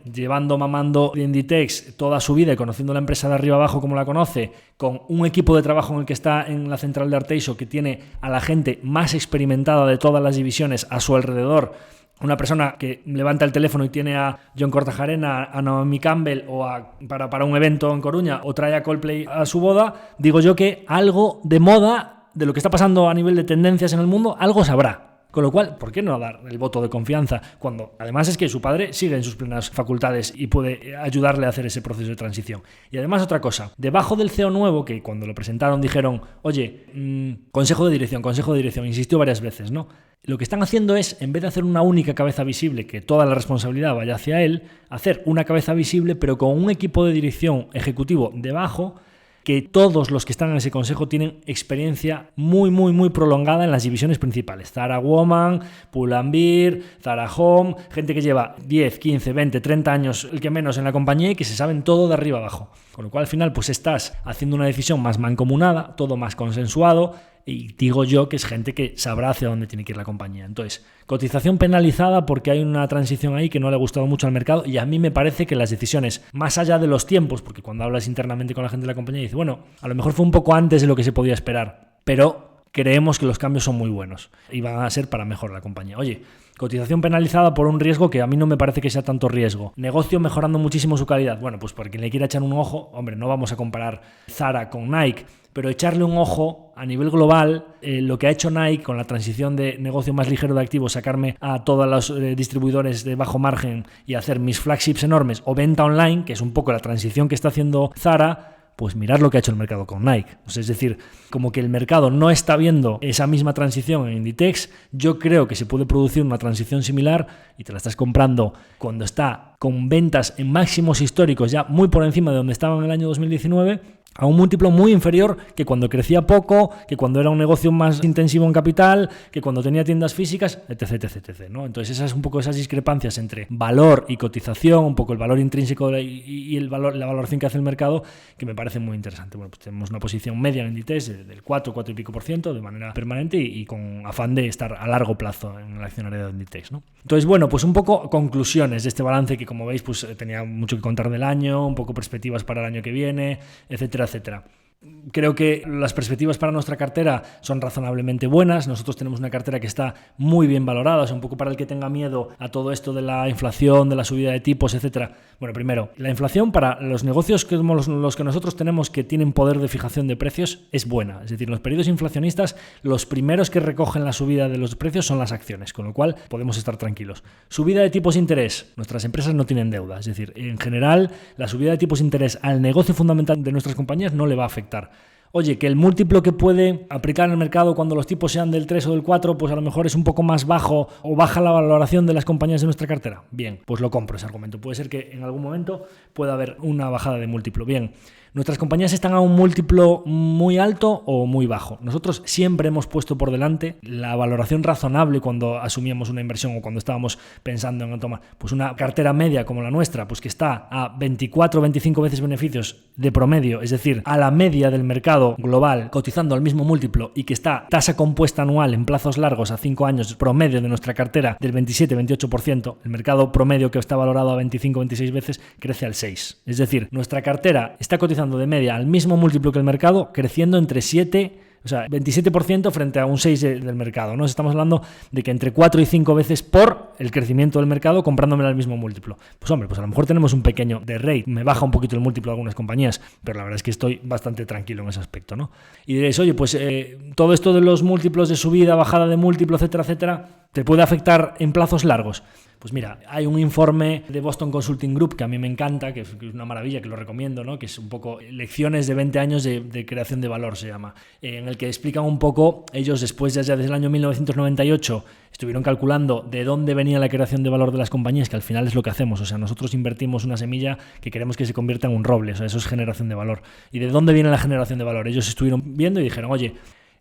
mamando de Inditex toda su vida y conociendo la empresa de arriba abajo como la conoce, con un equipo de trabajo en el que está en la central de Arteixo, que tiene a la gente más experimentada de todas las divisiones a su alrededor, una persona que levanta el teléfono y tiene a John Kortajarena, a Naomi Campbell para un evento en Coruña, o trae a Coldplay a su boda, digo yo que algo de moda, de lo que está pasando a nivel de tendencias en el mundo, algo sabrá. Con lo cual, ¿por qué no dar el voto de confianza cuando además es que su padre sigue en sus plenas facultades y puede ayudarle a hacer ese proceso de transición? Y además otra cosa, debajo del CEO nuevo, que cuando lo presentaron dijeron, oye, consejo de dirección, insistió varias veces, ¿no? Lo que están haciendo es, en vez de hacer una única cabeza visible, que toda la responsabilidad vaya hacia él, hacer una cabeza visible pero con un equipo de dirección ejecutivo debajo, que todos los que están en ese consejo tienen experiencia muy prolongada en las divisiones principales. Zara Woman, Pull&Bear, Zara Home, gente que lleva 10, 15, 20, 30 años, el que menos en la compañía y que se saben todo de arriba abajo. Con lo cual al final pues estás haciendo una decisión más mancomunada, todo más consensuado y digo yo que es gente que sabrá hacia dónde tiene que ir la compañía. Entonces, cotización penalizada porque hay una transición ahí que no le ha gustado mucho al mercado y a mí me parece que las decisiones, más allá de los tiempos, porque cuando hablas internamente con la gente de la compañía dice, bueno, a lo mejor fue un poco antes de lo que se podía esperar, pero creemos que los cambios son muy buenos y van a ser para mejorar la compañía. Oye, cotización penalizada por un riesgo que a mí no me parece que sea tanto riesgo. Negocio mejorando muchísimo su calidad. Bueno, pues por quien le quiera echar un ojo, hombre, no vamos a comparar Zara con Nike, pero echarle un ojo a nivel global, lo que ha hecho Nike con la transición de negocio más ligero de activos, sacarme a todos los distribuidores de bajo margen y hacer mis flagships enormes o venta online, que es un poco la transición que está haciendo Zara, pues mirar lo que ha hecho el mercado con Nike. O sea, es decir, como que el mercado no está viendo esa misma transición en Inditex, yo creo que se puede producir una transición similar y te la estás comprando cuando está con ventas en máximos históricos ya muy por encima de donde estaba en el año 2019, a un múltiplo muy inferior que cuando crecía poco, que cuando era un negocio más intensivo en capital, que cuando tenía tiendas físicas, etc. ¿no? Entonces esas un poco esas discrepancias entre valor y cotización, un poco el valor intrínseco y el valor, la valoración que hace el mercado, que me parece muy interesante. Bueno, pues tenemos una posición media en Inditex del 4 y pico % de manera permanente y con afán de estar a largo plazo en el accionariado de Inditex, ¿no? Entonces, bueno, pues un poco conclusiones de este balance que, como veis, pues tenía mucho que contar del año, un poco perspectivas para el año que viene, etcétera. Creo que las perspectivas para nuestra cartera son razonablemente buenas. Nosotros tenemos una cartera que está muy bien valorada, o sea, un poco para el que tenga miedo a todo esto de la inflación, de la subida de tipos, etcétera. Bueno, primero, la inflación para los negocios como los que nosotros tenemos que tienen poder de fijación de precios es buena. Es decir, en los periodos inflacionistas, los primeros que recogen la subida de los precios son las acciones, con lo cual podemos estar tranquilos. Subida de tipos de interés. Nuestras empresas no tienen deuda. Es decir, en general, la subida de tipos de interés al negocio fundamental de nuestras compañías no le va a afectar. Oye, que el múltiplo que puede aplicar en el mercado cuando los tipos sean del 3 o del 4, pues a lo mejor es un poco más bajo o baja la valoración de las compañías de nuestra cartera. Bien, pues lo compro ese argumento. Puede ser que en algún momento pueda haber una bajada de múltiplo. Bien, ¿Nuestras compañías están a un múltiplo muy alto o muy bajo? Nosotros siempre hemos puesto por delante la valoración razonable cuando asumíamos una inversión o cuando estábamos pensando en tomar pues una cartera media como la nuestra, pues que está a 24 o 25 veces beneficios de promedio, es decir, a la media del mercado global cotizando al mismo múltiplo y que está tasa compuesta anual en plazos largos a 5 años promedio de nuestra cartera del 27-28%, el mercado promedio que está valorado a 25-26 veces crece al 6. Es decir, nuestra cartera está cotizando de media al mismo múltiplo que el mercado, creciendo entre 27% frente a un 6 del mercado, ¿no? Estamos hablando de que entre 4 y 5 veces por el crecimiento del mercado comprándome al mismo múltiplo. Pues hombre, pues a lo mejor tenemos un pequeño de rate, me baja un poquito el múltiplo de algunas compañías, pero la verdad es que estoy bastante tranquilo en ese aspecto, ¿no? Y diréis, oye, pues todo esto de los múltiplos de subida, bajada de múltiplo, etcétera, etcétera, ¿te puede afectar en plazos largos? Pues mira, hay un informe de Boston Consulting Group que a mí me encanta, que es una maravilla, que lo recomiendo, ¿no? Que es un poco lecciones de 20 años de creación de valor, se llama, en el que explican un poco, ellos después ya desde el año 1998 estuvieron calculando de dónde venía la creación de valor de las compañías, que al final es lo que hacemos, o sea, nosotros invertimos una semilla que queremos que se convierta en un roble, o sea, eso es generación de valor. ¿Y de dónde viene la generación de valor? Ellos estuvieron viendo y dijeron, oye,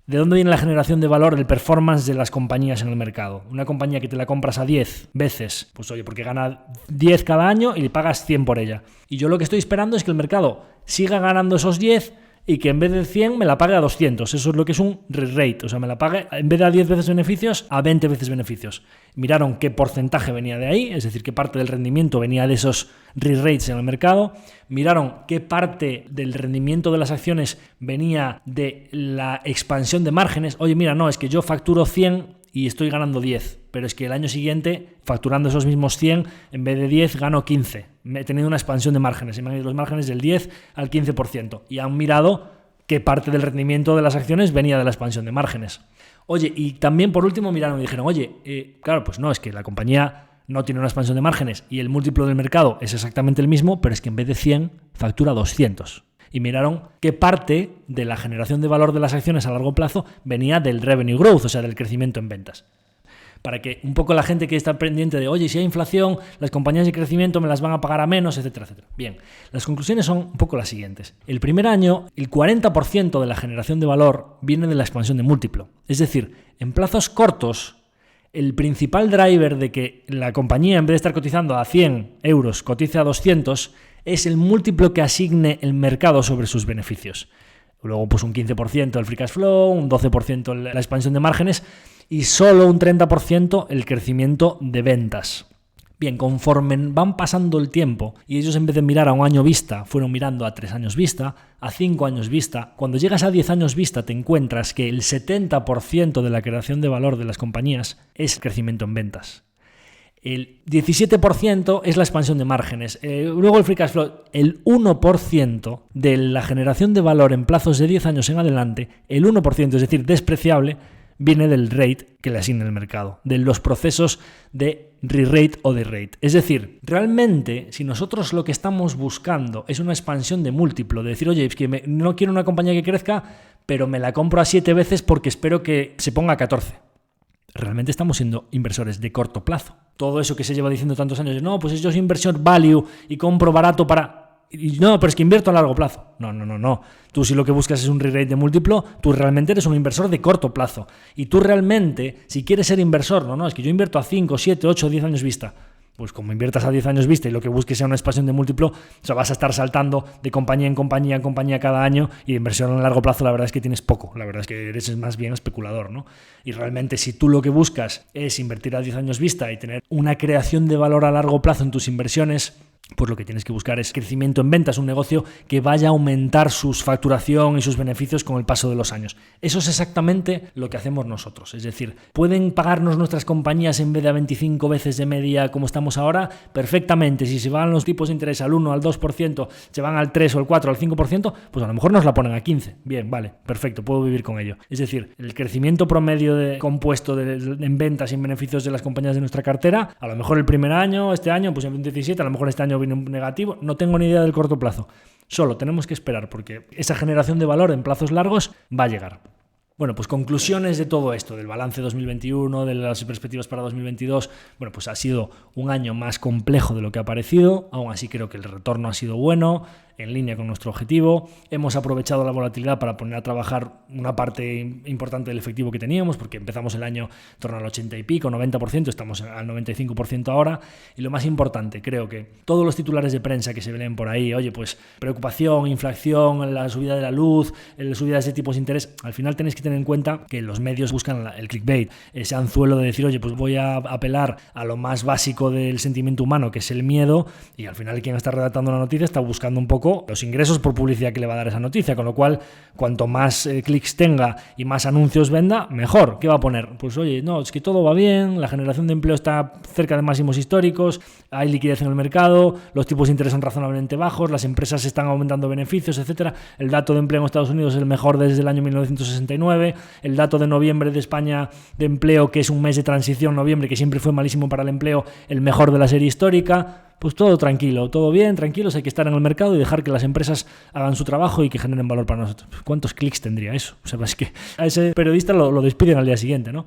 ¿de dónde viene la generación de valor, el performance de las compañías en el mercado? Una compañía que te la compras a 10 veces, pues oye, porque gana 10 cada año y le pagas 100 por ella. Y yo lo que estoy esperando es que el mercado siga ganando esos 10 y que en vez de 100 me la pague a 200. Eso es lo que es un re-rate, o sea, me la pague en vez de a 10 veces beneficios, a 20 veces beneficios. Miraron qué porcentaje venía de ahí, es decir, qué parte del rendimiento venía de esos re-rates en el mercado. Miraron qué parte del rendimiento de las acciones venía de la expansión de márgenes. Oye, mira, no, es que yo facturo 100 y estoy ganando 10, pero es que el año siguiente, facturando esos mismos 100, en vez de 10 gano 15. He tenido una expansión de márgenes, y me han ido los márgenes del 10 al 15%. Y han mirado qué parte del rendimiento de las acciones venía de la expansión de márgenes. Oye, y también por último miraron y dijeron, oye, claro, pues no, es que la compañía no tiene una expansión de márgenes y el múltiplo del mercado es exactamente el mismo, pero es que en vez de 100 factura 200. Y miraron qué parte de la generación de valor de las acciones a largo plazo venía del revenue growth, o sea, del crecimiento en ventas. Para que un poco la gente que está pendiente de, oye, si hay inflación, las compañías de crecimiento me las van a pagar a menos, etcétera, etcétera. Bien, las conclusiones son un poco las siguientes. El primer año, el 40% de la generación de valor viene de la expansión de múltiplo. Es decir, en plazos cortos, el principal driver de que la compañía, en vez de estar cotizando a 100 euros, cotice a 200, es el múltiplo que asigne el mercado sobre sus beneficios. Luego, pues un 15% el free cash flow, un 12% la expansión de márgenes y solo un 30% el crecimiento de ventas. Bien, conforme van pasando el tiempo y ellos en vez de mirar a un año vista, fueron mirando a 3 años vista, a 5 años vista, cuando llegas a 10 años vista te encuentras que el 70% de la creación de valor de las compañías es crecimiento en ventas. El 17% es la expansión de márgenes. Luego el free cash flow, el 1% de la generación de valor en plazos de 10 años en adelante, el 1%, es decir, despreciable, viene del rate que le asigna el mercado, de los procesos de re-rate o de rate. Es decir, realmente, si nosotros lo que estamos buscando es una expansión de múltiplo, de decir, oye, es que no quiero una compañía que crezca, pero me la compro a 7 veces porque espero que se ponga a 14. Realmente estamos siendo inversores de corto plazo. Todo eso que se lleva diciendo tantos años, no, pues yo soy inversión value y compro barato para... Y no, pero es que invierto a largo plazo. No. Tú si lo que buscas es un re-rate de múltiplo, tú realmente eres un inversor de corto plazo. Y tú realmente, si quieres ser inversor, es que yo invierto a 5, 7, 8, 10 años vista. Pues como inviertas a 10 años vista y lo que busques sea una expansión de múltiplo, o sea, vas a estar saltando de compañía en compañía cada año y de inversión a largo plazo la verdad es que tienes poco. La verdad es que eres más bien especulador, ¿no? Y realmente si tú lo que buscas es invertir a 10 años vista y tener una creación de valor a largo plazo en tus inversiones, pues lo que tienes que buscar es crecimiento en ventas, un negocio que vaya a aumentar su facturación y sus beneficios con el paso de los años. Eso es exactamente lo que hacemos nosotros. Es decir, ¿pueden pagarnos nuestras compañías en vez de a 25 veces de media como estamos ahora? Perfectamente. Si se van los tipos de interés al 1, al 2%, se van al 3 o al 4 o al 5%, pues a lo mejor nos la ponen a 15. Bien, vale, perfecto, puedo vivir con ello. Es decir, el crecimiento promedio compuesto en ventas y en beneficios de las compañías de nuestra cartera, a lo mejor el primer año, este año, pues en 2017, a lo mejor este año viene un negativo, no tengo ni idea del corto plazo. Solo tenemos que esperar porque esa generación de valor en plazos largos va a llegar. Bueno, pues conclusiones de todo esto, del balance 2021, de las perspectivas para 2022. Bueno, pues ha sido un año más complejo de lo que ha parecido, aún así creo que el retorno ha sido bueno. en línea con nuestro objetivo. Hemos aprovechado la volatilidad para poner a trabajar una parte importante del efectivo que teníamos, porque empezamos el año en torno al 80 y pico, 90%, estamos al 95% ahora. Y lo más importante, creo que todos los titulares de prensa que se ven por ahí, oye, pues preocupación, inflación, la subida de la luz, la subida de tipos de interés, al final tenéis que tener en cuenta que los medios buscan el clickbait, ese anzuelo de decir, oye, pues voy a apelar a lo más básico del sentimiento humano, que es el miedo, y al final quien está redactando la noticia está buscando un poco los ingresos por publicidad que le va a dar esa noticia, con lo cual cuanto más clics tenga y más anuncios venda, mejor. ¿Qué va a poner? Pues oye, no, es que todo va bien, la generación de empleo está cerca de máximos históricos, hay liquidez en el mercado, los tipos de interés son razonablemente bajos, las empresas están aumentando beneficios, etcétera. El dato de empleo en Estados Unidos es el mejor desde el año 1969, el dato de noviembre de España de empleo, que es un mes de transición, noviembre, que siempre fue malísimo para el empleo, el mejor de la serie histórica. Pues todo tranquilo, todo bien, tranquilos, hay que estar en el mercado y dejar que las empresas hagan su trabajo y que generen valor para nosotros. ¿Cuántos clics tendría eso? O sea, es que a ese periodista lo despiden al día siguiente, ¿no?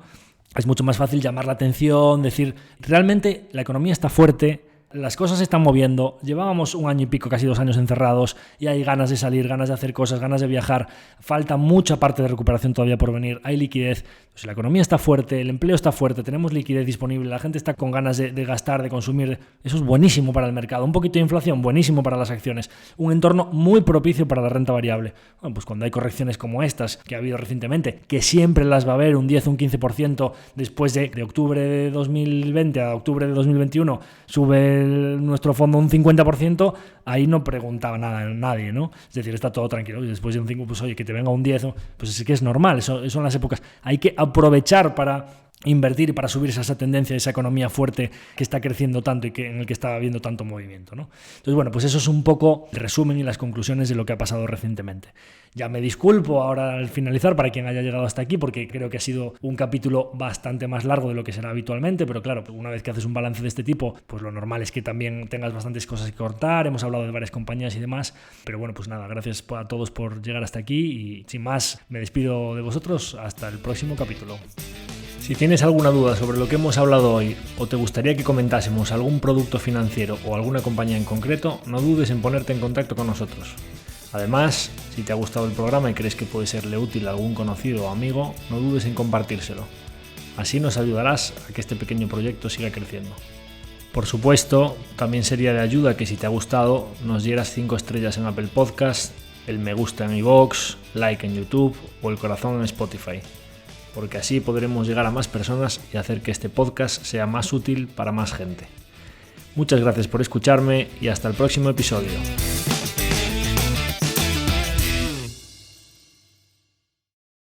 Es mucho más fácil llamar la atención, decir, realmente la economía está fuerte, las cosas se están moviendo, llevábamos 1 año y pico, casi 2 años encerrados y hay ganas de salir, ganas de hacer cosas, ganas de viajar, falta mucha parte de recuperación todavía por venir, hay liquidez, pues la economía está fuerte, el empleo está fuerte, tenemos liquidez disponible, la gente está con ganas de gastar, de consumir, eso es buenísimo para el mercado, un poquito de inflación, buenísimo para las acciones, un entorno muy propicio para la renta variable. Bueno, pues cuando hay correcciones como estas que ha habido recientemente, que siempre las va a haber un 10 o un 15% después de octubre de 2020 a octubre de 2021, sube nuestro fondo un 50%, ahí no preguntaba nada nadie, ¿no? Es decir, está todo tranquilo. Y después de un 5, pues oye, que te venga un 10, pues es que es normal, eso son las épocas. Hay que aprovechar para invertir y para subir esa tendencia, esa economía fuerte que está creciendo tanto y que en el que está habiendo tanto movimiento, ¿no? Entonces, bueno, pues eso es un poco el resumen y las conclusiones de lo que ha pasado recientemente. Ya me disculpo ahora al finalizar para quien haya llegado hasta aquí, porque creo que ha sido un capítulo bastante más largo de lo que será habitualmente, pero claro, una vez que haces un balance de este tipo, pues lo normal es que también tengas bastantes cosas que cortar, hemos hablado de varias compañías y demás, pero bueno, pues nada, gracias a todos por llegar hasta aquí y sin más, me despido de vosotros, hasta el próximo capítulo. Si tienes alguna duda sobre lo que hemos hablado hoy o te gustaría que comentásemos algún producto financiero o alguna compañía en concreto, no dudes en ponerte en contacto con nosotros. Además, si te ha gustado el programa y crees que puede serle útil a algún conocido o amigo, no dudes en compartírselo. Así nos ayudarás a que este pequeño proyecto siga creciendo. Por supuesto, también sería de ayuda que si te ha gustado nos dieras 5 estrellas en Apple Podcast, el me gusta en iVoox, like en YouTube o el corazón en Spotify, porque así podremos llegar a más personas y hacer que este podcast sea más útil para más gente. Muchas gracias por escucharme y hasta el próximo episodio.